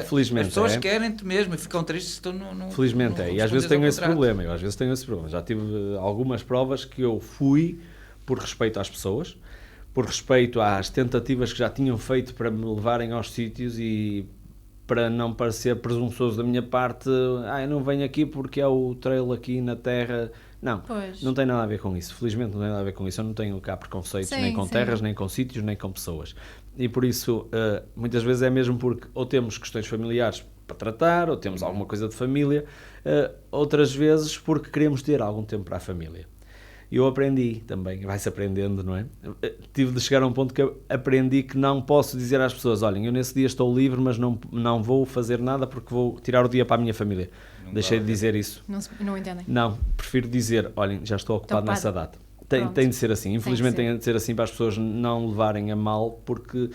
Felizmente as pessoas querem-te mesmo e ficam tristes se tu não. Felizmente e às vezes tenho esse problema. Já tive algumas provas que eu fui por respeito às pessoas, por respeito às tentativas que já tinham feito para me levarem aos sítios, e para não parecer presunçoso da minha parte, eu não venho aqui porque é o trail aqui na terra. Não tem nada a ver com isso. Felizmente não tem nada a ver com isso. Eu não tenho cá preconceitos, nem com terras, nem com sítios, nem com pessoas. E por isso, muitas vezes é mesmo porque ou temos questões familiares para tratar, ou temos alguma coisa de família, outras vezes porque queremos ter algum tempo para a família. E eu aprendi também, vai-se aprendendo, não é? Tive de chegar a um ponto que aprendi que não posso dizer às pessoas: olhem, eu nesse dia estou livre, mas não vou fazer nada porque vou tirar o dia para a minha família. Deixei de dizer isso. Não entendem? Não, prefiro dizer: olhem, já estou ocupado nessa data. Tem de ser assim. Infelizmente tem de ser assim para as pessoas não levarem a mal, porque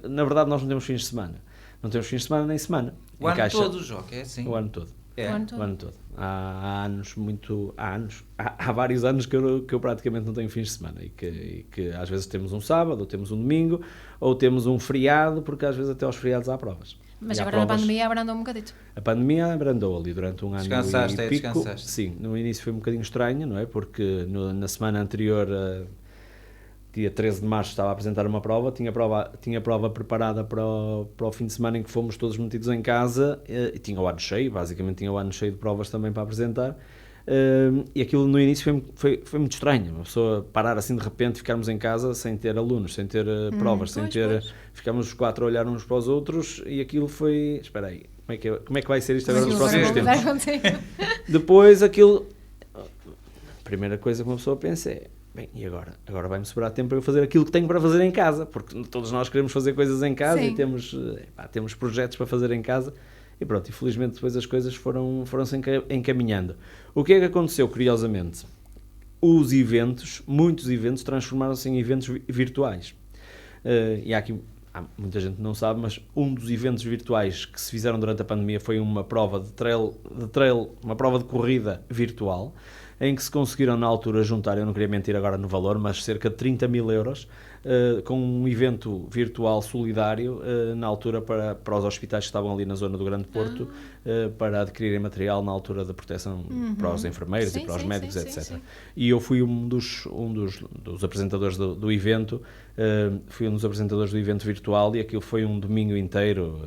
na verdade nós não temos fins de semana. Não temos fins de semana nem semana. O ano todo o jogo, é assim? O ano todo. O ano todo. Há vários anos que eu praticamente não tenho fins de semana, e que às vezes temos um sábado, ou temos um domingo, ou temos um feriado, porque às vezes até aos feriados há provas. Mas agora na pandemia abrandou um bocadito. A pandemia abrandou ali durante um ano e pico. Descansaste? Sim, no início foi um bocadinho estranho, não é? Porque na semana anterior, dia 13 de março, estava a apresentar uma prova, tinha prova preparada para o fim de semana em que fomos todos metidos em casa, e tinha o ano cheio, basicamente tinha o ano cheio de provas também para apresentar, e aquilo no início foi muito estranho, uma pessoa parar assim de repente, ficarmos em casa sem ter alunos, sem ter provas, ficámos os 4 a olhar uns para os outros, e aquilo foi, espera aí, como é que vai ser isto agora nos próximos tempos? Depois aquilo, a primeira coisa que uma pessoa pensa é: bem, e agora? Agora vai-me sobrar tempo para eu fazer aquilo que tenho para fazer em casa, porque todos nós queremos fazer coisas em casa. Sim. E temos projetos para fazer em casa, e pronto, infelizmente depois as coisas foram-se encaminhando. O que é que aconteceu, curiosamente? Muitos eventos transformaram-se em eventos virtuais. E aqui muita gente não sabe, mas um dos eventos virtuais que se fizeram durante a pandemia foi uma prova de trail, uma prova de corrida virtual, em que se conseguiram na altura juntar, eu não queria mentir agora no valor, mas cerca de 30 mil euros, com um evento virtual solidário, na altura para os hospitais que estavam ali na zona do Grande Porto, para adquirirem material na altura da proteção para os enfermeiros e para os médicos, etc. Sim. E eu fui um dos apresentadores do evento, fui um dos apresentadores do evento virtual, e aquilo foi um domingo inteiro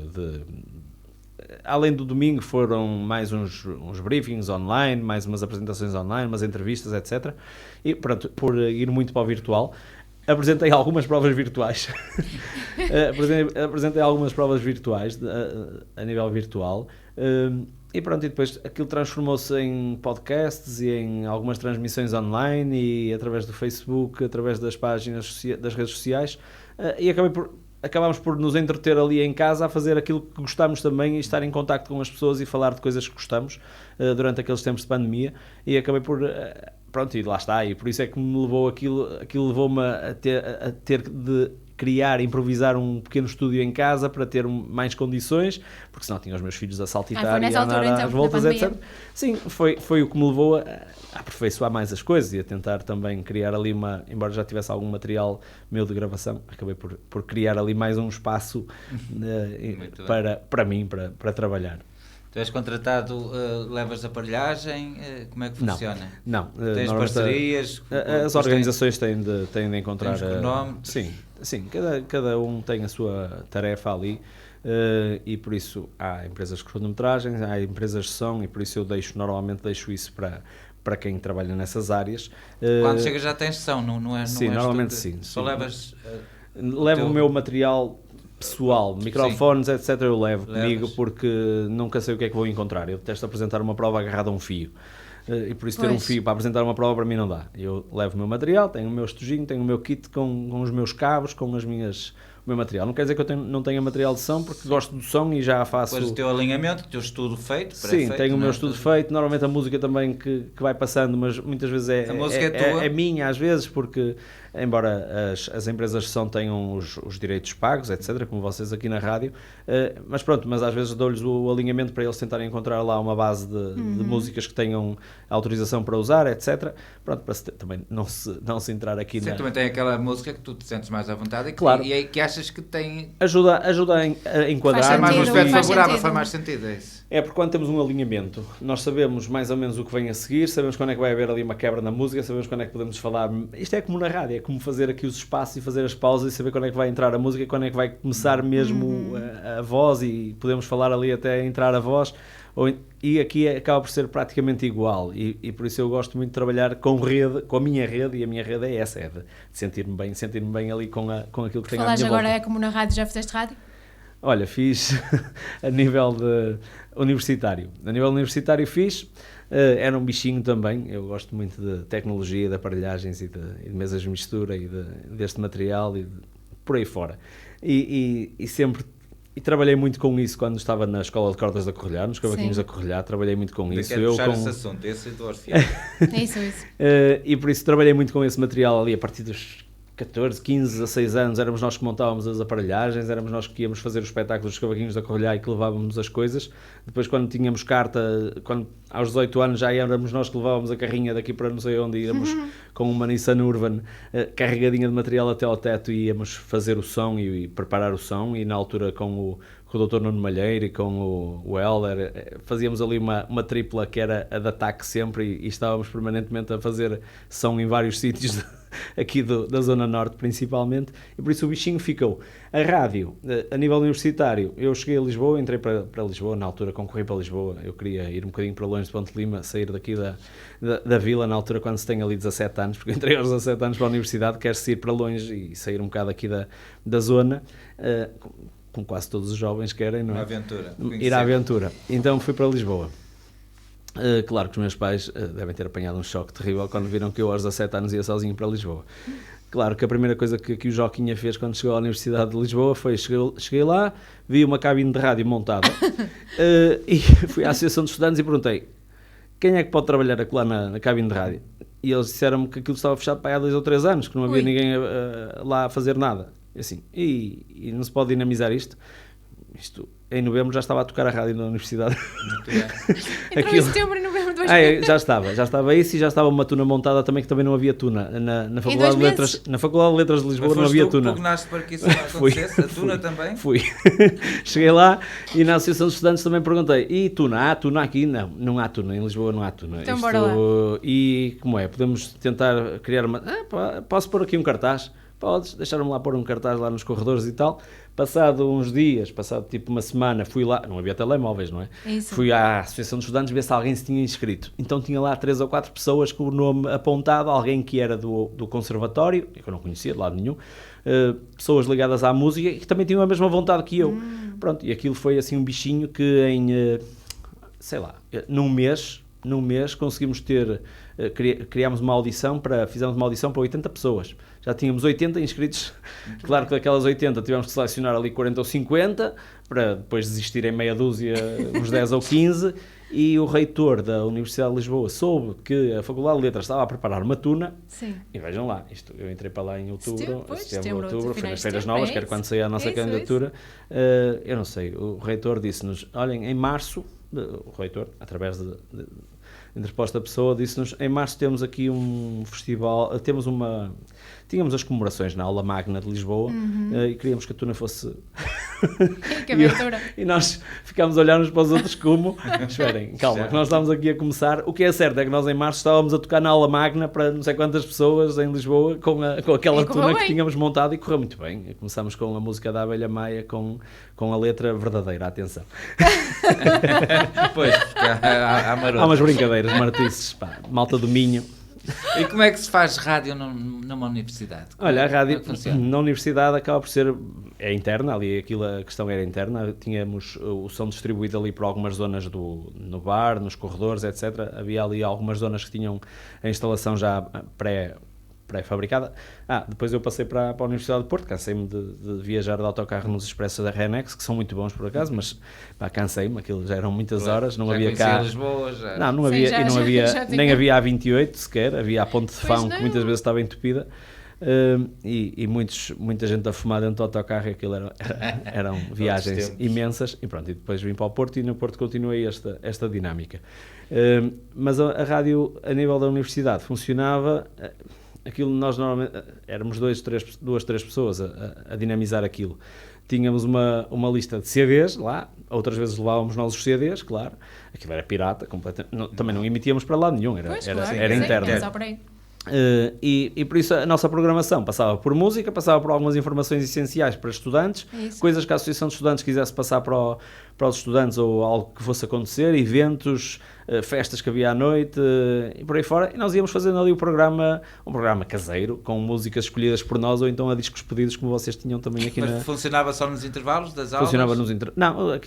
além do domingo foram mais uns briefings online, mais umas apresentações online, umas entrevistas, etc. E pronto, por ir muito para o virtual, apresentei algumas provas virtuais. apresentei algumas provas virtuais a nível virtual. E pronto, e depois aquilo transformou-se em podcasts e em algumas transmissões online, e através do Facebook, através das páginas das redes sociais, e acabámos por nos entreter ali em casa a fazer aquilo que gostamos também, e estar em contacto com as pessoas e falar de coisas que gostamos durante aqueles tempos de pandemia, e acabei por, pronto, e lá está, e por isso é que me levou aquilo levou-me a ter de criar, improvisar um pequeno estúdio em casa para ter mais condições, porque senão tinha os meus filhos a saltitar e a andar às voltas, etc. Sim, foi o que me levou a aperfeiçoar mais as coisas e a tentar também criar ali embora já tivesse algum material meu de gravação, acabei por criar ali mais um espaço para mim, para trabalhar. Tu és contratado, levas aparelhagem, como é que funciona? Não. Tens parcerias? As organizações têm de encontrar... Tens sim, cada um tem a sua tarefa ali e por isso há empresas de cronometragem, há empresas de som e por isso eu normalmente deixo isso para quem trabalha nessas áreas. Quando chegas já tens som, não é? Sim, normalmente sim. Só levas... Levo o meu material pessoal, microfones, etc. eu levo comigo porque nunca sei o que é que vou encontrar. Eu detesto apresentar uma prova agarrada a um fio. E por isso ter um fio para apresentar uma prova para mim não dá. Eu levo o meu material, tenho o meu estojinho, tenho o meu kit com os meus cabos, com o meu material. Não quer dizer que eu não tenha material de som, porque gosto do som e já faço... Depois o teu alinhamento, o teu estudo feito, sim, tenho o meu estudo feito. Normalmente a música também que vai passando, mas muitas vezes é minha, às vezes, porque embora as empresas de som tenham os direitos pagos, etc., como vocês aqui na rádio, mas às vezes dou-lhes o alinhamento para eles tentarem encontrar lá uma base de músicas que tenham autorização para usar, etc. Pronto, para também não se entrar aqui também tem aquela música que tu te sentes mais à vontade e que achas que tem... Ajuda a enquadrar. Faz mais um aspecto favorável, faz mais sentido, é isso. É porque quando temos um alinhamento, nós sabemos mais ou menos o que vem a seguir, sabemos quando é que vai haver ali uma quebra na música, sabemos quando é que podemos falar. Isto é como na rádio, é como fazer aqui os espaços e fazer as pausas e saber quando é que vai entrar a música, quando é que vai começar mesmo a voz e podemos falar ali até entrar a voz. E aqui acaba por ser praticamente igual e por isso eu gosto muito de trabalhar com a minha rede, e a minha rede é essa, é de sentir-me bem ali com aquilo que tenho à minha volta. Falaste agora é como na rádio, já fizeste rádio? Olha, fiz a nível universitário. A nível universitário fiz, era um bichinho também, eu gosto muito de tecnologia, de aparelhagens e de mesas de mistura e deste material e por aí fora. E sempre... E trabalhei muito com isso quando estava na Escola de Cordas da Correlhar, nos cavaquinhos da Correlhar, trabalhei muito com isso. Quero puxar esse assunto, esse do Orfeão. É isso. E por isso trabalhei muito com esse material ali a partir dos 14, 15, 16 anos, éramos nós que montávamos as aparelhagens, éramos nós que íamos fazer os espetáculos dos cavaquinhos da Correlhar e que levávamos as coisas. Depois, quando tínhamos carta, aos 18 anos já éramos nós que levávamos a carrinha daqui para não sei onde, íamos com uma Nissan Urban carregadinha de material até ao teto e íamos fazer o som e preparar o som, e na altura com o Dr. Nuno Malheiro e com o Helder, fazíamos ali uma tripla que era a de ataque sempre e estávamos permanentemente a fazer som em vários sítios aqui da Zona Norte principalmente, e por isso o bichinho ficou. A rádio, a nível universitário, eu cheguei a Lisboa, entrei para Lisboa, na altura concorri para Lisboa, eu queria ir um bocadinho para longe de Ponte Lima, sair daqui da vila, na altura quando se tem ali 17 anos, porque entrei aos 17 anos para a universidade, quer-se ir para longe e sair um bocado aqui da zona, como quase todos os jovens querem, não é? Ir à aventura. Então fui para Lisboa. Claro que os meus pais devem ter apanhado um choque terrível quando viram que eu aos 17 anos ia sozinho para Lisboa. Claro que a primeira coisa que o Joquinha fez quando chegou à Universidade de Lisboa foi, cheguei lá, vi uma cabine de rádio montada e fui à Associação de Estudantes e perguntei: quem é que pode trabalhar lá na cabine de rádio? E eles disseram-me que aquilo estava fechado para há 2 ou 3 anos, que não havia ninguém lá a fazer nada. E assim, e não se pode dinamizar isto? Isto, em novembro já estava a tocar a rádio na universidade. Entrou em setembro e novembro de 2000. Já estava isso, e já estava uma tuna montada também, que também não havia tuna. Na Faculdade de Letras de Lisboa não havia tuna. Mas foste tu para que isso acontecesse? A tuna também? Fui. Cheguei lá e na Associação de Estudantes também perguntei: e tuna? Há tuna aqui? Não há tuna, em Lisboa não há tuna. Então bora lá. E como é? Podemos tentar criar uma... posso pôr aqui um cartaz? Podes, deixaram-me lá pôr um cartaz lá nos corredores e tal. Passado uns dias, passado tipo uma semana, fui lá, não havia telemóveis, não é? Isso. Fui à Associação de Estudantes ver se alguém se tinha inscrito. Então tinha lá 3 ou 4 pessoas com o nome apontado, alguém que era do conservatório, que eu não conhecia de lado nenhum, pessoas ligadas à música e que também tinham a mesma vontade que eu. Pronto, e aquilo foi assim um bichinho que em, sei lá, num mês conseguimos ter fizemos uma audição para 80 pessoas. Já tínhamos 80 inscritos. Claro que daquelas 80 tivemos que selecionar ali 40 ou 50, para depois desistirem meia dúzia, uns 10 ou 15, e o reitor da Universidade de Lisboa soube que a Faculdade de Letras estava a preparar uma tuna. Sim. E vejam lá, eu entrei para lá em outubro, setembro, outubro, foi nas de feiras setembro, novas, que era quando saía a nossa candidatura. Eu não sei, o reitor disse-nos, olhem, em março, o reitor, através de interposta pessoa, disse-nos, em março temos aqui um festival, tínhamos as comemorações na Aula Magna de Lisboa, e queríamos que a tuna fosse... Que aventura! E nós ficámos a olhar uns para os outros como, esperem, calma, que nós estamos aqui a começar. O que é certo é que nós em março estávamos a tocar na Aula Magna para não sei quantas pessoas em Lisboa com aquela tuna que tínhamos montado, e correu muito bem. Começámos com a música da Abelha Maia com a letra verdadeira, atenção. Pois, há umas brincadeiras, martices, pá, malta do Minho. E como é que se faz rádio numa universidade? Olha, a rádio na universidade acaba por ser interna, ali a questão era interna, tínhamos o som distribuído ali por algumas zonas no bar, nos corredores, etc. Havia ali algumas zonas que tinham a instalação já pré-fabricada. Depois eu passei para a Universidade de Porto, cansei-me de viajar de autocarro nos expressos da Renex, que são muito bons por acaso, mas cansei-me, aquilo já eram muitas horas, não havia cá... Lisboa, já... Não havia, Sim, e não havia, nem havia A28 sequer, havia a Ponte de Fão, que muitas vezes estava entupida, e muita gente a fumar dentro do autocarro, e aquilo eram viagens imensas, e pronto, e depois vim para o Porto, e no Porto continuei esta dinâmica. Mas a rádio, a nível da universidade, funcionava... Aquilo nós normalmente éramos duas, três pessoas a dinamizar aquilo. Tínhamos uma lista de CDs lá, outras vezes levávamos nós os CDs, claro. Aquilo era pirata, completamente. Também não emitíamos para lado nenhum, era interno. E por isso a nossa programação passava por música, passava por algumas informações essenciais para estudantes, coisas que a Associação de Estudantes quisesse passar para os estudantes, ou algo que fosse acontecer, eventos, festas que havia à noite, e por aí fora, e nós íamos fazendo ali um programa caseiro, com músicas escolhidas por nós, ou então a discos pedidos, como vocês tinham também aqui. Mas funcionava só nos intervalos das aulas? Funcionava Não,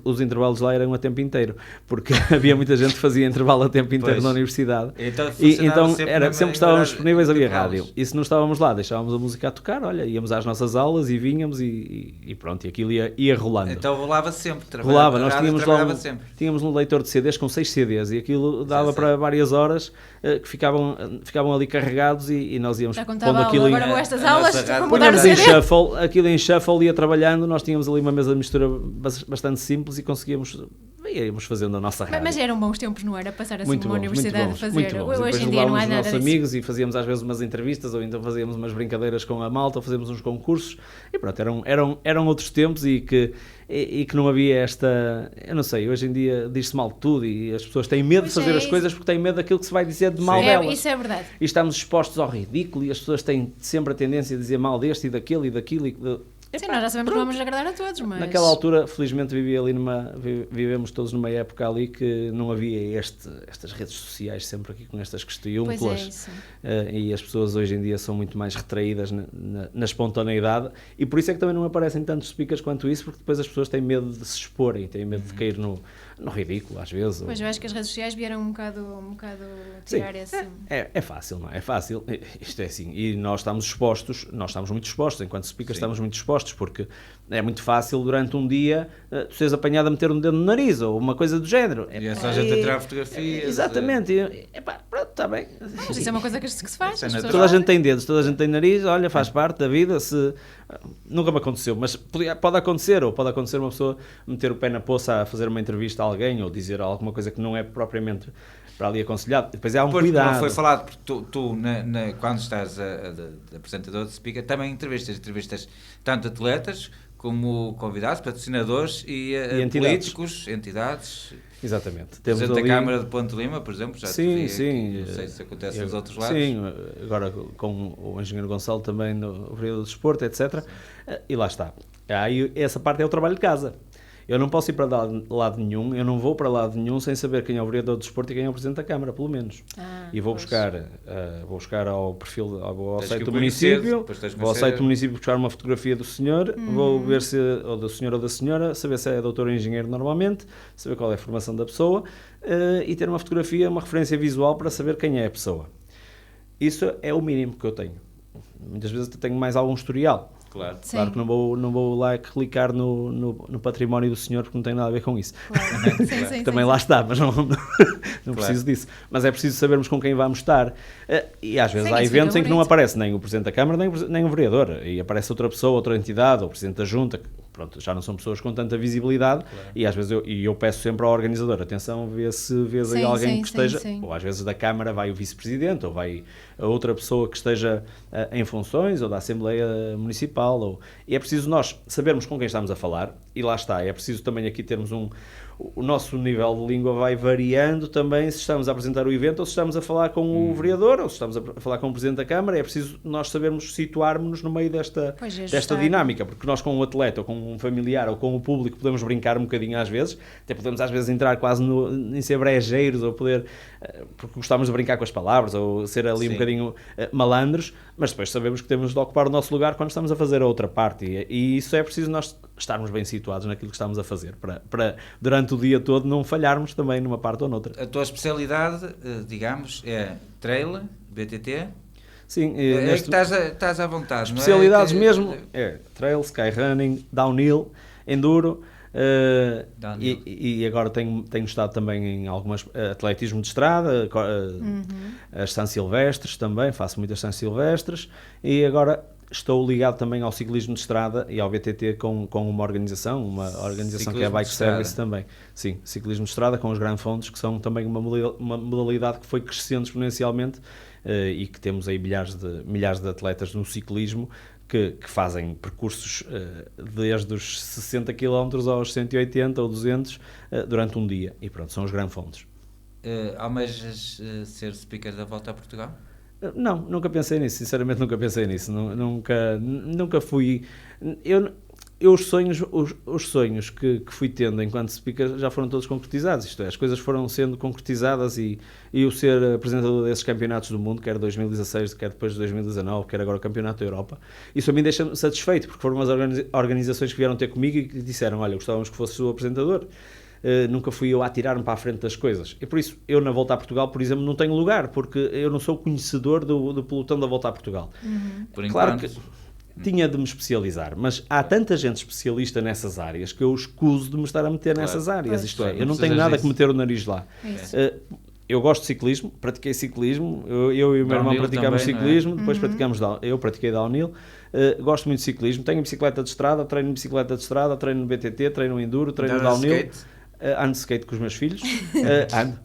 os intervalos lá eram a tempo inteiro, porque havia muita gente que fazia intervalo a tempo inteiro na universidade. Então sempre que estávamos disponíveis havia rádio. E se não estávamos lá, deixávamos a música a tocar, olha, íamos às nossas aulas e vinhamos e pronto, e aquilo ia rolando. Então rolava sempre. Rolava, nós tínhamos um leitor de CDs com 6 CDs, e aquilo dava para várias horas, que ficavam ali carregados, e nós íamos pondo aquilo agora vou estas aulas, punhamos em shuffle, aquilo em shuffle ia trabalhando, nós tínhamos ali uma mesa de mistura bastante simples, e íamos fazendo a nossa rádio. Mas eram bons tempos, não era? Passar assim numa universidade a fazer. Muito bons. Hoje em dia não há nada nossos amigos, e fazíamos às vezes umas entrevistas, ou então fazíamos umas brincadeiras com a malta, ou fazíamos uns concursos, e pronto, eram outros tempos, e que não havia esta... Eu não sei, hoje em dia diz-se mal de tudo, e as pessoas têm medo de fazer as coisas porque têm medo daquilo que se vai dizer de mal delas. Isso é verdade. E estamos expostos ao ridículo, e as pessoas têm sempre a tendência a dizer mal deste e daquele e daquilo. Sim, nós já sabemos que vamos agradar a todos, mas... Naquela altura, felizmente, vivemos todos numa época ali que não havia estas redes sociais sempre aqui com estas questões, e as pessoas hoje em dia são muito mais retraídas na espontaneidade, e por isso é que também não aparecem tantos speakers quanto isso, porque depois as pessoas têm medo de se exporem, têm medo de cair no ridículo, às vezes. Pois, eu acho que as redes sociais vieram um bocado tirar esse... É fácil, não é? É fácil, isto é assim, e nós estamos muito expostos, enquanto speakers estamos muito expostos, porque é muito fácil durante um dia tu seres apanhado a meter um dedo no nariz, ou uma coisa do género. E é só a gente a tirar fotografias. Exatamente, pronto, está bem. Mas isso é uma coisa que se faz. Toda a gente tem dedos, toda a gente tem nariz, olha, faz parte da vida. Nunca me aconteceu, mas pode acontecer, ou pode acontecer uma pessoa meter o pé na poça a fazer uma entrevista a alguém, ou dizer alguma coisa que não é propriamente para ali aconselhado. Depois há um cuidado. Não foi falado, porque tu quando estás de apresentador de speaker, também entrevistas tanto atletas como convidados, patrocinadores e políticos, entidades. Exatamente. Temos ali... da Câmara de Ponte Lima, por exemplo, já sim. Não sei se acontece nos outros lados. Sim, agora com o engenheiro Gonçalo também no período do desporto, etc. E lá está. Aí essa parte é o trabalho de casa. Eu não posso ir para lado nenhum, eu não vou para lado nenhum sem saber quem é o vereador do desporto e quem é o presidente da Câmara, pelo menos. E vou buscar ao perfil, ao site do município, vou ao site do município buscar uma fotografia do senhor, vou ver se, ou do senhor ou da senhora, saber se é doutor ou engenheiro normalmente, saber qual é a formação da pessoa e ter uma fotografia, uma referência visual para saber quem é a pessoa. Isso é o mínimo que eu tenho. Muitas vezes eu tenho mais algum historial. Claro que não vou lá clicar no património do senhor porque não tem nada a ver com isso. Claro. Também lá está, mas não preciso disso. Mas é preciso sabermos com quem vamos estar. E às vezes há eventos em que não aparece nem o Presidente da Câmara nem o Vereador. E aparece outra pessoa, outra entidade, ou o Presidente da Junta. Pronto, já não são pessoas com tanta visibilidade. E às vezes eu peço sempre ao organizador, atenção, vê se vês aí alguém que esteja... Ou às vezes da Câmara vai o Vice-Presidente, ou vai a outra pessoa que esteja em funções, ou da Assembleia Municipal. E é preciso nós sabermos com quem estamos a falar, e lá está, é preciso também aqui termos o nosso nível de língua vai variando também se estamos a apresentar o evento ou se estamos a falar com o vereador ou se estamos a falar com o Presidente da Câmara. É preciso nós sabermos situar-nos no meio desta dinâmica, porque nós com o atleta ou com um familiar ou com o público podemos brincar um bocadinho às vezes, até podemos às vezes entrar quase em ser brejeiros ou poder, porque gostamos de brincar com as palavras ou ser ali um bocadinho malandros, mas depois sabemos que temos de ocupar o nosso lugar quando estamos a fazer a outra parte e isso é preciso nós estarmos bem situados naquilo que estamos a fazer para durante o dia todo não falharmos também numa parte ou noutra. A tua especialidade, digamos, é trail, BTT? Sim. É que estás à vontade, não é? Especialidades mesmo é trail, skyrunning, downhill, enduro, e agora tenho estado também em algumas atletismo de estrada, as São Silvestres também, faço muitas São Silvestres e agora estou ligado também ao ciclismo de estrada e ao BTT com uma organização que é a Bike Service também. Sim, ciclismo de estrada com os Gran Fondos, que são também uma modalidade que foi crescendo exponencialmente e que temos aí milhares de atletas no ciclismo que fazem percursos desde os 60 km aos 180 ou 200 durante um dia. E pronto, são os Gran Fondos. Almejas ser speaker da Volta a Portugal? Não, nunca pensei nisso, sinceramente nunca pensei nisso, nunca fui, os sonhos que fui tendo enquanto speaker já foram todos concretizados, isto é, as coisas foram sendo concretizadas e o ser apresentador desses campeonatos do mundo, quer 2016, quer depois de 2019, quer agora o Campeonato da Europa, isso a mim deixa-me satisfeito, porque foram as organizações que vieram ter comigo e que disseram, olha, gostávamos que fosse o apresentador. Nunca fui eu a atirar-me para a frente das coisas. E por isso, eu na Volta a Portugal, por exemplo, não tenho lugar, porque eu não sou conhecedor do pelotão da Volta a Portugal. Claro que tinha de me especializar, mas há tanta gente especialista nessas áreas que eu escuso de me estar a meter nessas áreas. Isto é, eu não tenho nada que meter o nariz lá. Eu gosto de ciclismo, pratiquei ciclismo, eu e o meu irmão praticámos ciclismo, depois eu pratiquei downhill, gosto muito de ciclismo, tenho bicicleta de estrada, treino bicicleta de estrada, treino no BTT, treino no enduro, treino no downhill. Ando de skate com os meus filhos, ando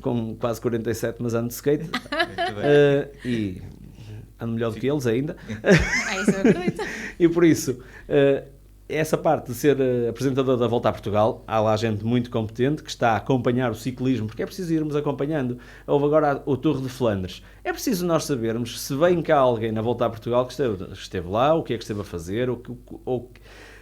com quase 47, mas ando de skate e ando melhor do que eles ainda. Isso eu acredito. E por isso, essa parte de ser apresentador da Volta a Portugal, há lá gente muito competente que está a acompanhar o ciclismo, porque é preciso irmos acompanhando. Houve agora o Tour de Flandres. É preciso nós sabermos se vem cá alguém na Volta a Portugal que esteve lá, o que é que esteve a fazer,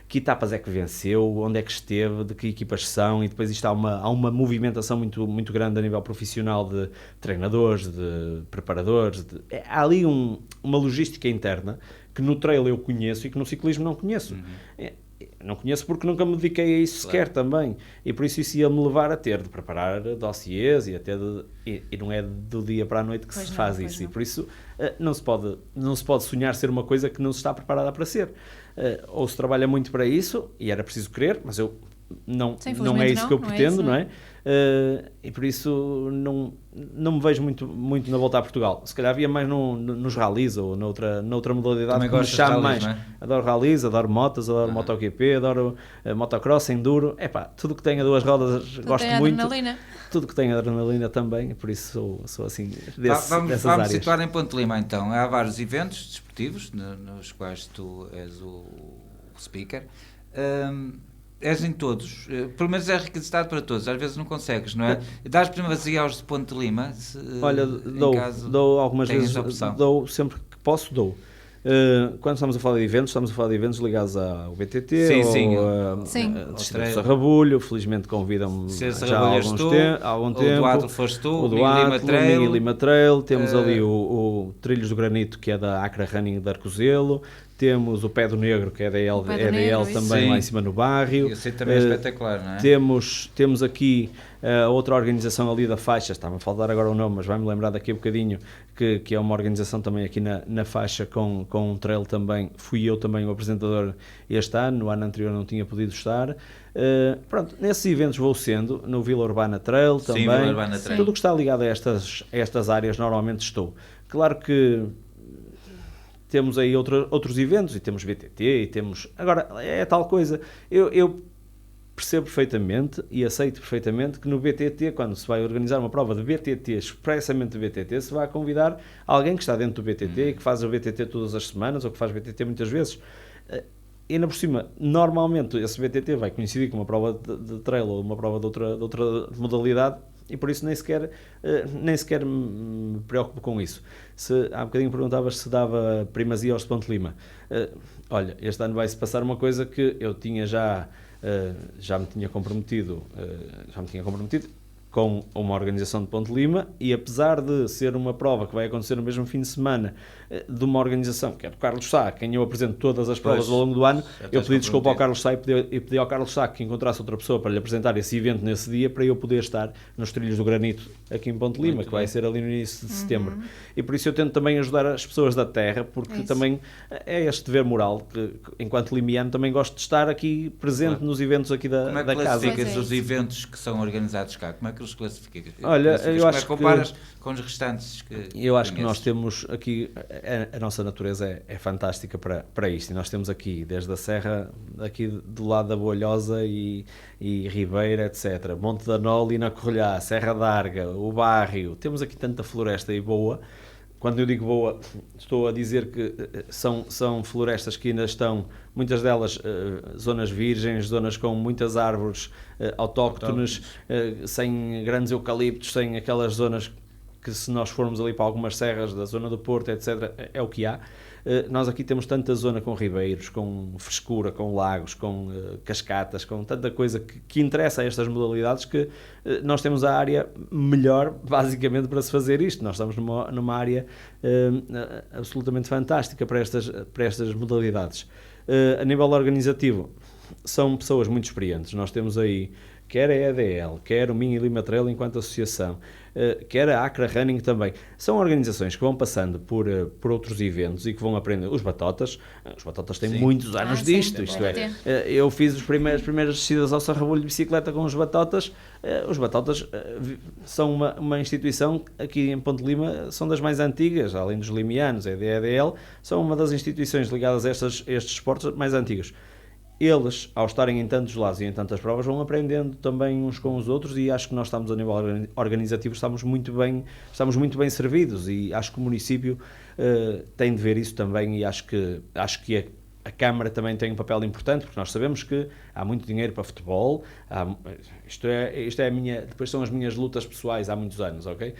que etapas é que venceu, onde é que esteve, de que equipas são, e depois isto há uma movimentação muito, muito grande a nível profissional de treinadores, de preparadores, há ali uma logística interna que no trail eu conheço e que no ciclismo não conheço. Não conheço porque nunca me dediquei a isso sequer também, e por isso ia-me levar a ter de preparar dossiês e não é do dia para a noite que se faz isso, e por isso não se pode sonhar ser uma coisa que não se está preparada para ser. Ou se trabalha muito para isso, e era preciso querer, mas eu não é isso que eu pretendo, não é? E por isso não me vejo muito na Volta a Portugal. Se calhar havia mais nos rallies ou noutra modalidade. Também que me chame mais. Não é? Adoro rallies, adoro motos, adoro MotoGP, adoro motocross, enduro. Tudo que tenha duas rodas gosto muito. Adrenalina. Tudo que tem adrenalina também, por isso sou assim dessas áreas. Vamos situar em Ponte Lima então. Há vários eventos desportivos nos quais tu és o speaker. És em todos, pelo menos é requisitado para todos, às vezes não consegues, não é? Dás primazia aos de Ponte Lima? Olha, dou algumas vezes, dou sempre que posso, dou. Quando estamos a falar de eventos, estamos a falar de eventos ligados ao BTT ou a Sarrabulho. Felizmente convidam-me já há algum tempo. O do Atlo foste tu, o do Atlo, o Mini Lima Trail. Temos ali o Trilhos do Granito, que é da Acra Running de Arcozelo. Temos o Pé do Negro, que é da EDL também, lá em cima no bairro. Esse também é espetacular, não é? Temos aqui outra organização ali da Faixa, está-me a faltar agora o nome, mas vai-me lembrar daqui a bocadinho, que é uma organização também aqui na Faixa com um trail também. Fui eu também o apresentador este ano, no ano anterior não tinha podido estar. Pronto, nesses eventos vou sendo, no Vila Urbana Trail também. Sim, Vila Urbana Trail. Tudo o que está ligado a estas áreas normalmente estou. Claro que temos aí outros eventos, e temos BTT, e temos... Agora, é tal coisa, eu percebo perfeitamente e aceito perfeitamente que no BTT, quando se vai organizar uma prova de BTT, expressamente de BTT, se vai convidar alguém que está dentro do BTT e que faz o BTT todas as semanas, ou que faz BTT muitas vezes. E ainda por cima, normalmente esse BTT vai coincidir com uma prova de trail ou uma prova de outra modalidade, e por isso nem sequer me preocupo com isso. Há bocadinho perguntavas se dava primazia aos de Ponte Lima. Olha, este ano vai-se passar uma coisa que eu tinha já me tinha comprometido com uma organização de Ponte Lima, e apesar de ser uma prova que vai acontecer no mesmo fim de semana de uma organização que é do Carlos Sá, quem eu apresento todas as provas ao longo do ano, eu pedi desculpa ao Carlos Sá e pedi ao Carlos Sá que encontrasse outra pessoa para lhe apresentar esse evento nesse dia, para eu poder estar nos Trilhos do Granito aqui em Ponte Lima, que vai ser ali no início de setembro. E por isso eu tento também ajudar as pessoas da terra, porque também é este dever moral, que enquanto limiano também gosto de estar aqui presente nos eventos aqui da casa. Como é que classificas os eventos que são organizados cá? Como é que os classificas? Olha, eu acho que comparas com os restantes eu acho que nós temos aqui, a nossa natureza é fantástica para isto, e nós temos aqui, desde a serra, aqui do lado da Boalhosa e Ribeira, etc., Monte da Nole e na Corrolhá, Serra d'Arga, o Barrio, temos aqui tanta floresta e boa. Quando eu digo boa, estou a dizer que são florestas que ainda estão, muitas delas zonas virgens, zonas com muitas árvores autóctones, sem grandes eucaliptos, sem aquelas zonas que, se nós formos ali para algumas serras da zona do Porto, etc., é o que há. Nós aqui temos tanta zona com ribeiros, com frescura, com lagos, com cascatas, com tanta coisa que interessa a estas modalidades, que nós temos a área melhor, basicamente, para se fazer isto. Nós estamos numa área absolutamente fantástica para estas modalidades. A nível organizativo, são pessoas muito experientes. Nós temos aí quer a EDL, quer o Mini Lima Trail enquanto associação, quer a Acra Running também. São organizações que vão passando por outros eventos e que vão aprender. Os Batotas têm muitos anos disto, isto é. Eu fiz as primeiras descidas ao Sarrabulho de bicicleta com os Batotas. Os Batotas são uma instituição aqui em Ponte Lima, são das mais antigas, além dos limianos, a EDL, são uma das instituições ligadas a estes esportes mais antigos. Eles, ao estarem em tantos lados e em tantas provas, vão aprendendo também uns com os outros, e acho que nós estamos, a nível organizativo, estamos muito bem servidos, e acho que o município tem de ver isso também, e acho que a Câmara também tem um papel importante, porque nós sabemos que há muito dinheiro para futebol, isto é depois são as minhas lutas pessoais há muitos anos, ok?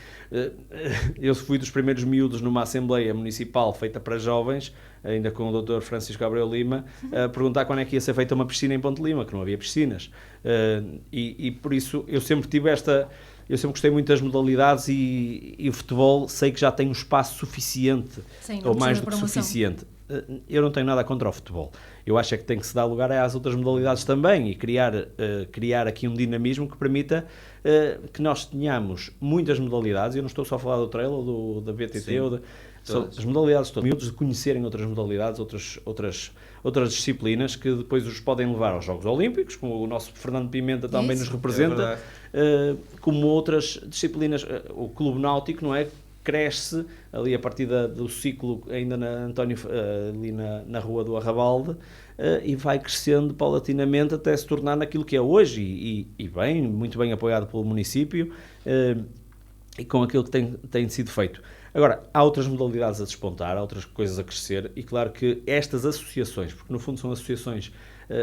Eu fui dos primeiros miúdos numa Assembleia Municipal feita para jovens, ainda com o Dr. Francisco Abreu Lima, a perguntar quando é que ia ser feita uma piscina em Ponte Lima, que não havia piscinas, e por isso eu sempre gostei muito das modalidades, e o futebol sei que já tem um espaço suficiente, ou mais do que suficiente. Eu não tenho nada contra o futebol. Eu acho que tem que se dar lugar às outras modalidades também, e criar aqui um dinamismo que permita que nós tenhamos muitas modalidades. Eu não estou só a falar do trail ou da BTT, as modalidades todas, de conhecerem outras modalidades, outras disciplinas que depois os podem levar aos Jogos Olímpicos, como o nosso Fernando Pimenta também nos representa, como outras disciplinas. O Clube Náutico, não é? Cresce ali a partir do ciclo, ainda ali na Rua do Arrabalde, e vai crescendo paulatinamente até se tornar naquilo que é hoje, e muito bem apoiado pelo município, e com aquilo que tem sido feito. Agora, há outras modalidades a despontar, há outras coisas a crescer e claro que estas associações, porque no fundo são associações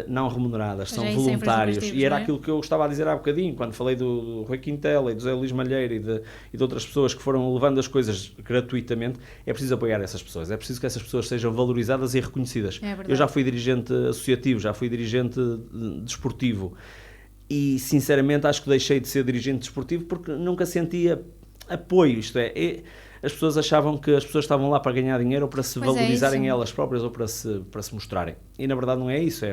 não remuneradas, são voluntários, e era aquilo que eu estava a dizer há bocadinho, quando falei do Rui Quintela e do Zé Luís Malheiro e de outras pessoas que foram levando as coisas gratuitamente, é preciso apoiar essas pessoas, é preciso que essas pessoas sejam valorizadas e reconhecidas. Eu já fui dirigente associativo, já fui dirigente desportivo e sinceramente acho que deixei de ser dirigente desportivo porque nunca sentia apoio, isto é as pessoas achavam que as pessoas estavam lá para ganhar dinheiro ou para se valorizarem elas próprias ou para se mostrarem. E na verdade não é isso,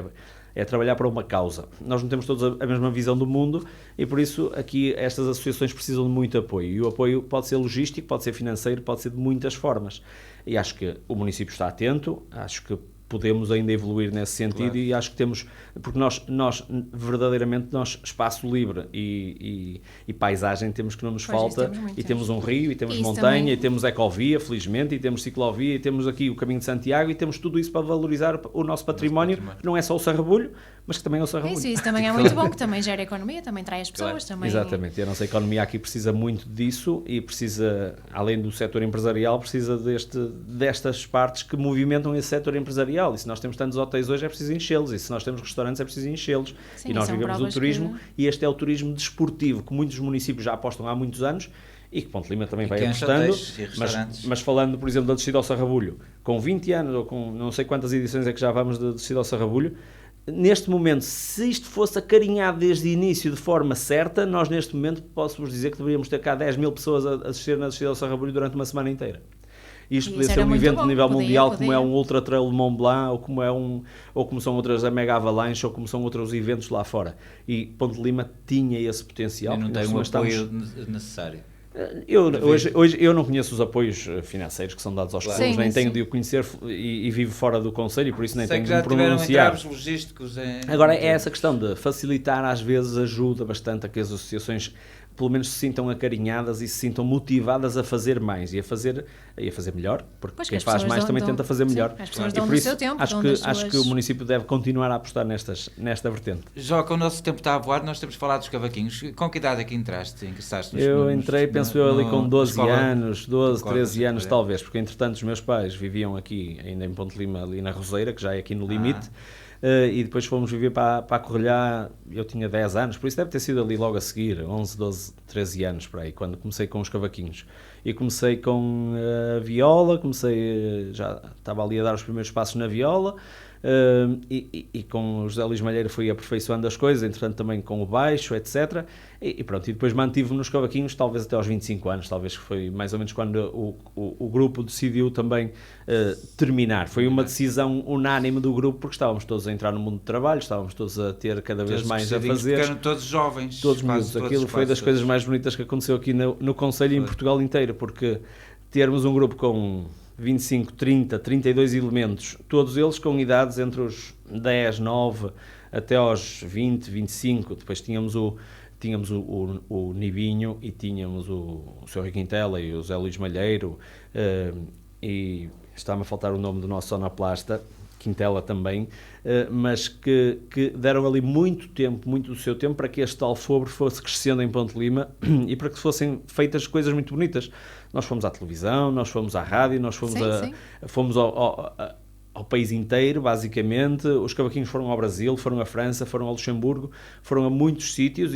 é trabalhar para uma causa. Nós não temos todos a mesma visão do mundo e por isso aqui estas associações precisam de muito apoio. E o apoio pode ser logístico, pode ser financeiro, pode ser de muitas formas. E acho que o município está atento, acho que podemos ainda evoluir nesse sentido, claro. E acho que temos, porque nós verdadeiramente, espaço livre e paisagem temos que não nos falta, temos um rio, e temos montanha, também. E temos ecovia, felizmente, e temos ciclovia, e temos aqui o Caminho de Santiago, e temos tudo isso para valorizar o nosso património, que não é só o Sarrabulho, mas que também é o Sarrabulho. Isso também é muito bom, que também gera economia, também traz as pessoas. Claro. Também... Exatamente, e a nossa economia aqui precisa muito disso, e precisa, além do setor empresarial, precisa destas partes que movimentam esse setor empresarial. E se nós temos tantos hotéis hoje é preciso enchê-los, e se nós temos restaurantes é preciso enchê-los. Sim, e nós vivemos do turismo e este é o turismo desportivo que muitos municípios já apostam há muitos anos e que Ponte Lima também vai apostando, mas falando por exemplo da descida ao Sarrabulho, com 20 anos ou com não sei quantas edições é que já vamos de descida ao Sarrabulho, neste momento, se isto fosse acarinhado desde o início de forma certa, nós neste momento posso-vos dizer que deveríamos ter cá 10 mil pessoas a assistir na descida ao Sarrabulho durante uma semana inteira. Isto podia ser um evento de nível mundial, como é um Ultra Trail de Mont Blanc, ou como são outras a Mega Avalanche, ou como são outros eventos lá fora. E Ponte Lima tinha esse potencial. E não tem o apoio necessário. Hoje eu não conheço os apoios financeiros que são dados aos clubes, nem tenho de o conhecer e vivo fora do concelho e por isso nem tenho de me pronunciar. Logísticos Agora é essa questão de facilitar, às vezes ajuda bastante a que as associações pelo menos se sintam acarinhadas e se sintam motivadas a fazer mais e a fazer melhor, porque quem faz mais também tenta fazer melhor. E por isso acho que o município deve continuar a apostar nesta vertente. Joca, o nosso tempo está a voar, nós temos falado dos cavaquinhos. Com que idade é que ingressaste? Eu entrei, penso eu, ali com 12 anos, 12, 13 anos talvez, porque entretanto os meus pais viviam aqui, ainda em Ponte Lima, ali na Roseira, que já é aqui no limite. E depois fomos viver para a Correlhá, eu tinha 10 anos, por isso deve ter sido ali logo a seguir, 11, 12, 13 anos, por aí, quando comecei com os cavaquinhos. E comecei com a viola, já estava ali a dar os primeiros passos na viola, e com o José Luís Malheiro fui aperfeiçoando as coisas, entretanto também com o baixo, etc. E pronto, e depois mantive-me nos cavaquinhos, talvez até aos 25 anos, talvez que foi mais ou menos quando o grupo decidiu também terminar. Foi uma decisão unânime do grupo, porque estávamos todos a entrar no mundo do trabalho, estávamos todos a ter cada vez mais a fazer. Eram todos jovens. Todos miúdos. Aquilo foi das coisas mais bonitas que aconteceu aqui no concelho e em Portugal inteiro, porque termos um grupo com 25, 30, 32 elementos, todos eles com idades entre os 10, 9 até aos 20, 25, depois tínhamos o Nibinho e tínhamos o Sr. Rui Quintela e o Zé Luís Malheiro, e está-me a faltar o nome do nosso sonoplasta, Quintela também, mas que deram ali muito do seu tempo para que este alfobre fosse crescendo em Ponte Lima e para que fossem feitas coisas muito bonitas. Nós fomos à televisão, nós fomos à rádio, nós fomos, fomos ao país inteiro, basicamente. Os cavaquinhos foram ao Brasil, foram à França, foram ao Luxemburgo, foram a muitos sítios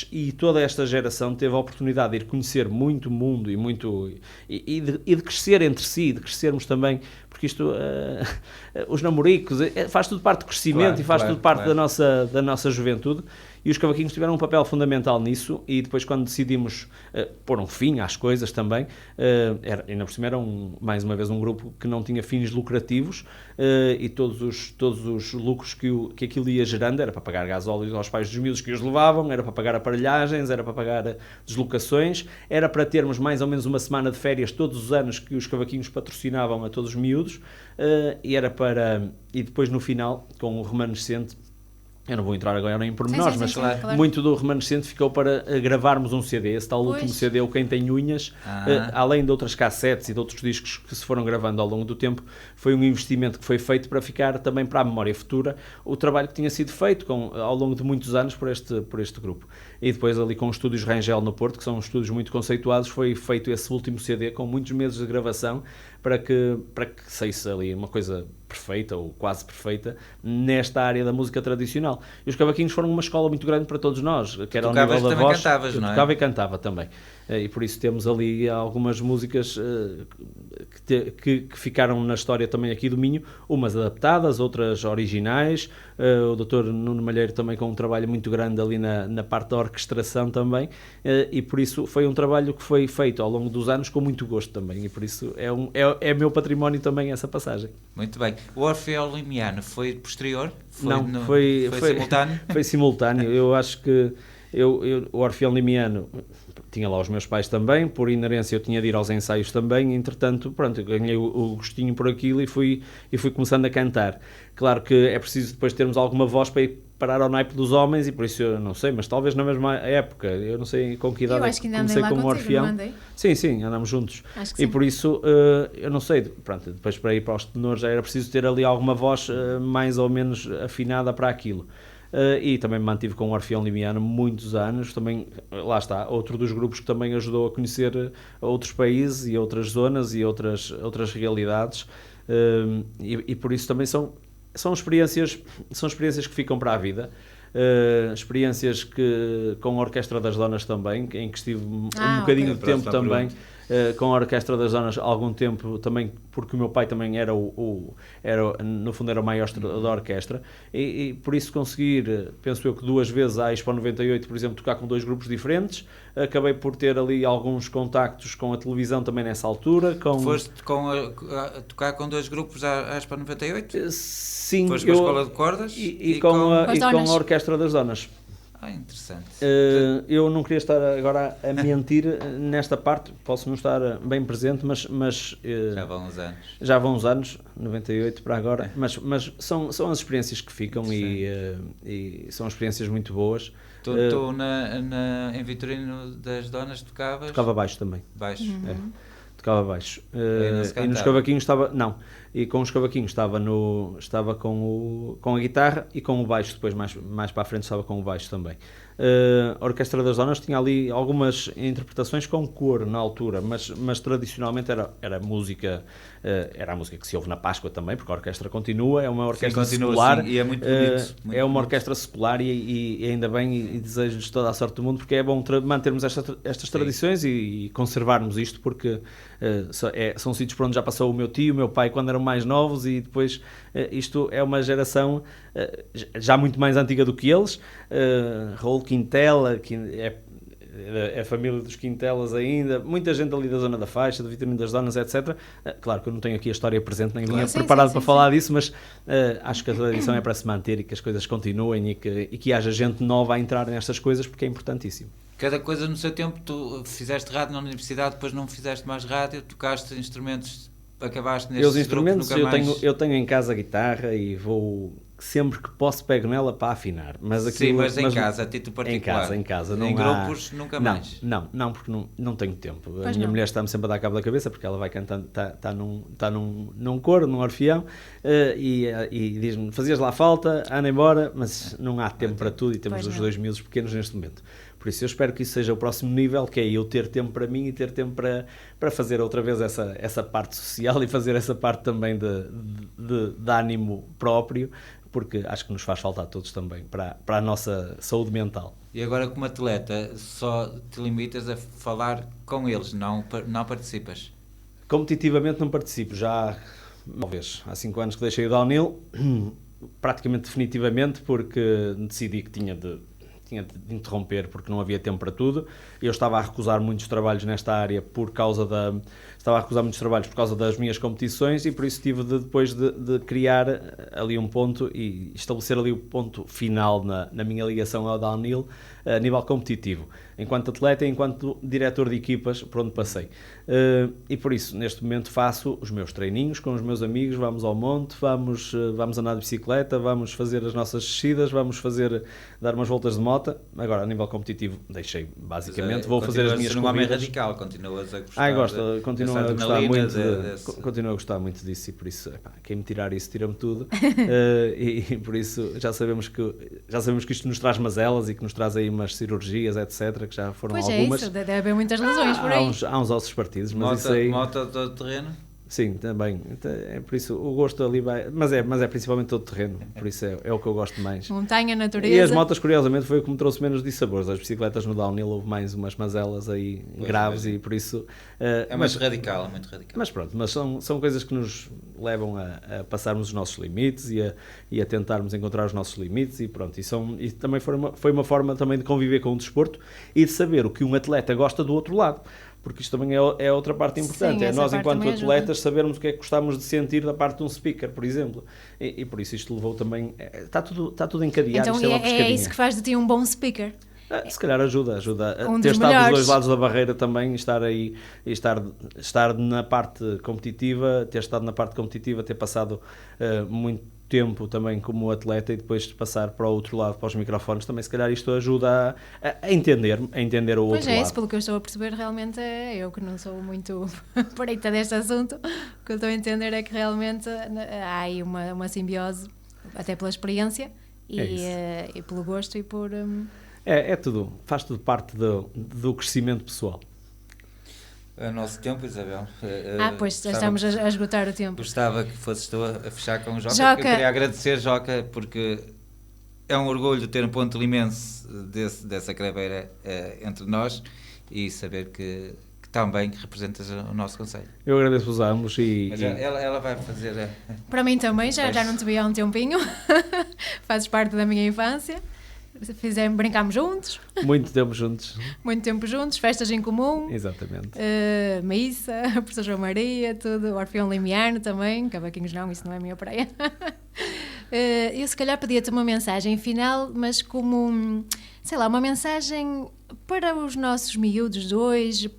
e toda esta geração teve a oportunidade de ir conhecer muito mundo e de crescer entre si, de crescermos também, porque isto, os namoricos, faz tudo parte do crescimento, faz tudo parte da nossa juventude. E os cavaquinhos tiveram um papel fundamental nisso, e depois quando decidimos pôr um fim às coisas também, ainda por cima era mais uma vez um grupo que não tinha fins lucrativos, e todos os lucros que aquilo ia gerando era para pagar gasóleos aos pais dos miúdos que os levavam, era para pagar aparelhagens, era para pagar deslocações, era para termos mais ou menos uma semana de férias todos os anos que os cavaquinhos patrocinavam a todos os miúdos, e depois no final, com o remanescente, Eu não vou entrar agora em pormenores, Sim, mas claro. muito do remanescente ficou para gravarmos um CD. Esse tal último CD, o Quem Tem Unhas, além de outras cassetes e de outros discos que se foram gravando ao longo do tempo, foi um investimento que foi feito para ficar também para a memória futura o trabalho que tinha sido feito ao longo de muitos anos por este grupo. E depois ali com os estúdios Rangel no Porto, que são estúdios muito conceituados, foi feito esse último CD com muitos meses de gravação para que saísse ali uma coisa perfeita ou quase perfeita nesta área da música tradicional. E os cavaquinhos foram uma escola muito grande para todos nós, que era ao nível da voz. Cantavas, não é? Tocava e cantava também. E por isso temos ali algumas músicas que ficaram na história também aqui do Minho, umas adaptadas, outras originais. O Dr. Nuno Malheiro também com um trabalho muito grande ali na parte da orquestração também, e por isso foi um trabalho que foi feito ao longo dos anos com muito gosto também, e por isso é meu património também essa passagem. Muito bem. O Orfeu Limiano foi posterior? Foi simultâneo? Foi simultâneo. Eu acho que o Orfeu Limiano tinha lá os meus pais também, por inerência eu tinha de ir aos ensaios também, entretanto, pronto, eu ganhei o gostinho por aquilo e fui começando a cantar. Claro que é preciso depois termos alguma voz para ir parar ao naipe dos homens, e por isso eu não sei, mas talvez na mesma época, eu não sei com que idade comecei como Orfeão. Sim, andamos juntos. E por isso, eu não sei, pronto, depois para ir para os tenores já era preciso ter ali alguma voz mais ou menos afinada para aquilo. E também me mantive com o Orfeão Limiano muitos anos, também, lá está, outro dos grupos que também ajudou a conhecer outros países e outras zonas e outras realidades, e por isso também são experiências que ficam para a vida. Experiências com a Orquestra das Donas também, em que estive um bocadinho de tempo também. Com a Orquestra das Donas algum tempo também, porque o meu pai também era no fundo era o maestro da orquestra, e por isso conseguir, penso eu que 2 vezes à Expo 98, por exemplo, tocar com 2 grupos diferentes, acabei por ter ali alguns contactos com a televisão também nessa altura. Foste tocar com 2 grupos à Expo 98? Sim. Foste com a Escola de Cordas? E com a Orquestra das Donas. Interessante. Eu não queria estar agora a mentir nesta parte, posso não estar bem presente, mas já vão uns anos, 98 para agora, mas são as experiências que ficam, e são experiências muito boas. Tu em Vitorino das Donas tocava baixo também? Baixo. Tocava baixo. E nos cavaquinhos estava... Não. E com os cavaquinhos estava com a guitarra, e com o baixo depois, mais para a frente, estava com o baixo também. A Orquestra das Donas tinha ali algumas interpretações com coro na altura, mas tradicionalmente era a música que se ouve na Páscoa também, porque a orquestra continua, é uma orquestra secular, e é muito bonito. É uma orquestra secular, e ainda bem, e desejo-lhes toda a sorte do mundo, porque é bom mantermos estas tradições e conservarmos isto, porque são sítios por onde já passou o meu tio, o meu pai, quando eram mais novos, e depois isto é uma geração já muito mais antiga do que eles. Raul Quintela, que é a família dos Quintelas ainda, muita gente ali da zona da Faixa, do Vitorino das Donas, etc. Claro que eu não tenho aqui a história presente, nem vinha preparado para falar disso, mas acho que a tradição é para se manter, e que as coisas continuem, e que haja gente nova a entrar nestas coisas, porque é importantíssimo. Cada coisa no seu tempo. Tu fizeste rádio na universidade, depois não fizeste mais rádio, tocaste instrumentos, acabaste nestes instrumentos, eu tenho em casa a guitarra, e vou... sempre que posso pego nela para afinar. Mas em casa, a título particular. Em casa. Não em grupos, nunca mais? Não, porque não tenho tempo. A minha mulher está-me sempre a dar cabo da cabeça, porque ela vai cantando, está num coro, num orfeão, e diz-me, fazias lá falta, anda embora, mas não há tempo para tudo, e temos os 2 miúdos pequenos neste momento. Por isso eu espero que isso seja o próximo nível, que é eu ter tempo para mim, e ter tempo para fazer outra vez essa parte social, e fazer essa parte também de ânimo próprio, porque acho que nos faz falta a todos também, para a nossa saúde mental. E agora, como atleta, só te limitas a falar com eles, não participas? Competitivamente não participo, já há 5 anos que deixei o downhill, praticamente definitivamente, porque decidi que tinha de interromper, porque não havia tempo para tudo. Eu estava a recusar muitos trabalhos nesta área por causa estava a recusar muitos trabalhos por causa das minhas competições e por isso tive depois de criar ali um ponto e estabelecer ali o ponto final na minha ligação ao downhill a nível competitivo, enquanto atleta e enquanto diretor de equipas por onde passei. E por isso, neste momento, faço os meus treininhos com os meus amigos, vamos ao monte, vamos andar de bicicleta, vamos fazer as nossas descidas, vamos dar umas voltas de moto. Agora, a nível competitivo, deixei, basicamente, vou fazer as minhas corridas. Continuas a ser um homem radical, continuas a gostar continuo a gostar muito disso e por isso, quem me tirar isso, tira-me tudo. E por isso, já sabemos que isto nos traz mazelas e que nos traz aí umas cirurgias, etc., que já foram algumas. Pois é isso, deve haver muitas lesões por aí. Há uns ossos partidos, mas moto, isso aí... Moto todo terreno? Sim, também. É por isso o gosto ali vai... Mas é principalmente todo terreno, por isso é o que eu gosto mais. Montanha, natureza... E as motas, curiosamente, foi o que me trouxe menos dissabores. As bicicletas no downhill houve mais umas mazelas aí graves e por isso... é muito radical. Mas pronto, mas são coisas que nos levam a passarmos os nossos limites e a tentarmos encontrar os nossos limites e pronto. E também foi uma forma também de conviver com o desporto e de saber o que um atleta gosta do outro lado. Porque isto também é outra parte importante. Sim, nós, enquanto atletas, sabermos o que é que gostamos de sentir da parte de um speaker, por exemplo. E por isso isto levou também... Está tudo encadeado. Então é isso que faz de ti um bom speaker. Se calhar ajuda a ter estado melhores. dos dois lados da barreira também, estar aí, estar na parte competitiva, ter estado na parte competitiva, ter passado muito tempo também como atleta e depois de passar para o outro lado, para os microfones, também se calhar isto ajuda a entender o outro lado. Pois é, isso pelo que eu estou a perceber, realmente eu que não sou muito pereita deste assunto, o que eu estou a entender é que realmente há aí uma simbiose, até pela experiência e pelo gosto e por... É tudo, faz tudo parte do crescimento pessoal. É o nosso tempo, Isabel. Pois, já estamos a esgotar o tempo. Gostava que fosses tu a fechar com o Joca. Joca. Eu queria agradecer, Joca, porque é um orgulho ter um ponto imenso dessa craveira entre nós e saber que também representas o nosso concelho. Eu agradeço-vos a ambos Mas ela vai fazer... Para mim também, já não te vi há um tempinho. Fazes parte da minha infância. Brincámos juntos. Muito tempo juntos. Muito tempo juntos, festas em comum. Exatamente. Missa, Professor João Maria, tudo. Orfeão Limiano também. Cavaquinhos não, isso não é a minha praia. Eu se calhar pedia-te uma mensagem final, mas como, sei lá, uma mensagem para os nossos miúdos de hoje,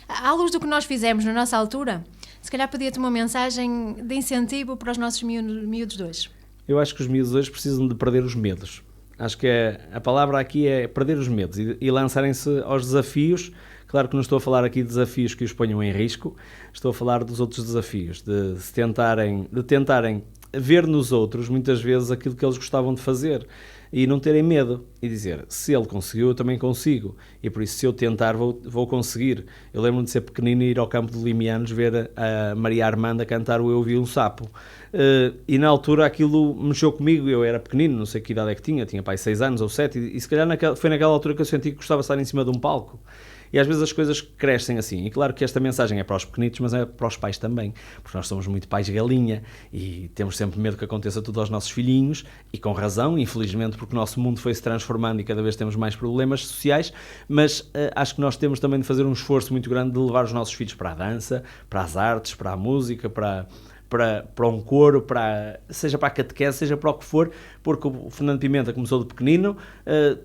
à luz do que nós fizemos na nossa altura, se calhar pedia-te uma mensagem de incentivo para os nossos miúdos de hoje. Eu acho que os miúdos hoje precisam de perder os medos. Acho que a palavra aqui é perder os medos e lançarem-se aos desafios. Claro que não estou a falar aqui de desafios que os ponham em risco, estou a falar dos outros desafios, de tentarem ver nos outros, muitas vezes, aquilo que eles gostavam de fazer e não terem medo e dizer, se ele conseguiu, eu também consigo e por isso se eu tentar vou conseguir. Eu lembro-me de ser pequenino e ir ao campo de Limianos ver a Maria Armanda cantar o Eu Vi um Sapo e na altura aquilo mexeu comigo, eu era pequenino, não sei que idade é que tinha pai 6 anos ou 7 e se calhar foi naquela altura que eu senti que gostava de estar em cima de um palco. E às vezes as coisas crescem assim. E claro que esta mensagem é para os pequenitos, mas é para os pais também. Porque nós somos muito pais galinha e temos sempre medo que aconteça tudo aos nossos filhinhos. E com razão, infelizmente, porque o nosso mundo foi se transformando e cada vez temos mais problemas sociais. Mas acho que nós temos também de fazer um esforço muito grande de levar os nossos filhos para a dança, para as artes, para a música, para um coro, seja para a catequese, seja para o que for, porque o Fernando Pimenta começou de pequenino,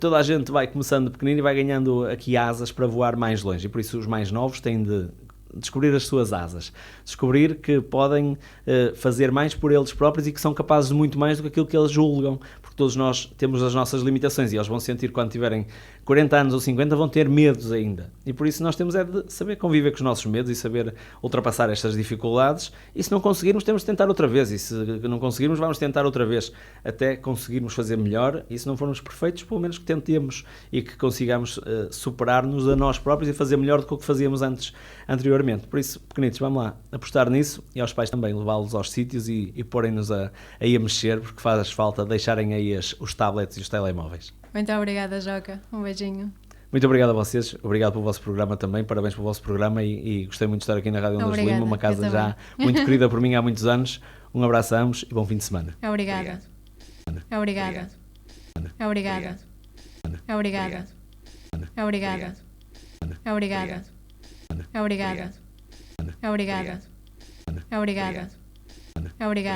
toda a gente vai começando de pequenino e vai ganhando aqui asas para voar mais longe, e por isso os mais novos têm de descobrir as suas asas, descobrir que podem fazer mais por eles próprios e que são capazes de muito mais do que aquilo que eles julgam, porque todos nós temos as nossas limitações e eles vão sentir quando tiverem 40 anos ou 50 vão ter medos ainda e por isso nós temos de saber conviver com os nossos medos e saber ultrapassar estas dificuldades e se não conseguirmos temos de tentar outra vez e se não conseguirmos vamos tentar outra vez até conseguirmos fazer melhor e se não formos perfeitos pelo menos que tentemos e que consigamos superar-nos a nós próprios e fazer melhor do que o que fazíamos anteriormente. Por isso, pequenitos, vamos lá apostar nisso e aos pais também levá-los aos sítios e porem-nos aí a mexer porque faz falta deixarem aí os tablets e os telemóveis. Muito obrigada, Joca. Um beijinho. Muito obrigado a vocês, obrigado pelo vosso programa também, parabéns pelo vosso programa e gostei muito de estar aqui na Rádio Ondas de Lima, uma casa já muito querida por mim há muitos anos. Um abraço a ambos e bom fim de semana. Obrigada. Obrigada. Obrigada. Obrigada. Obrigada. Obrigada. Obrigada. Obrigada. Obrigado. Obrigada. Obrigado. Obrigada.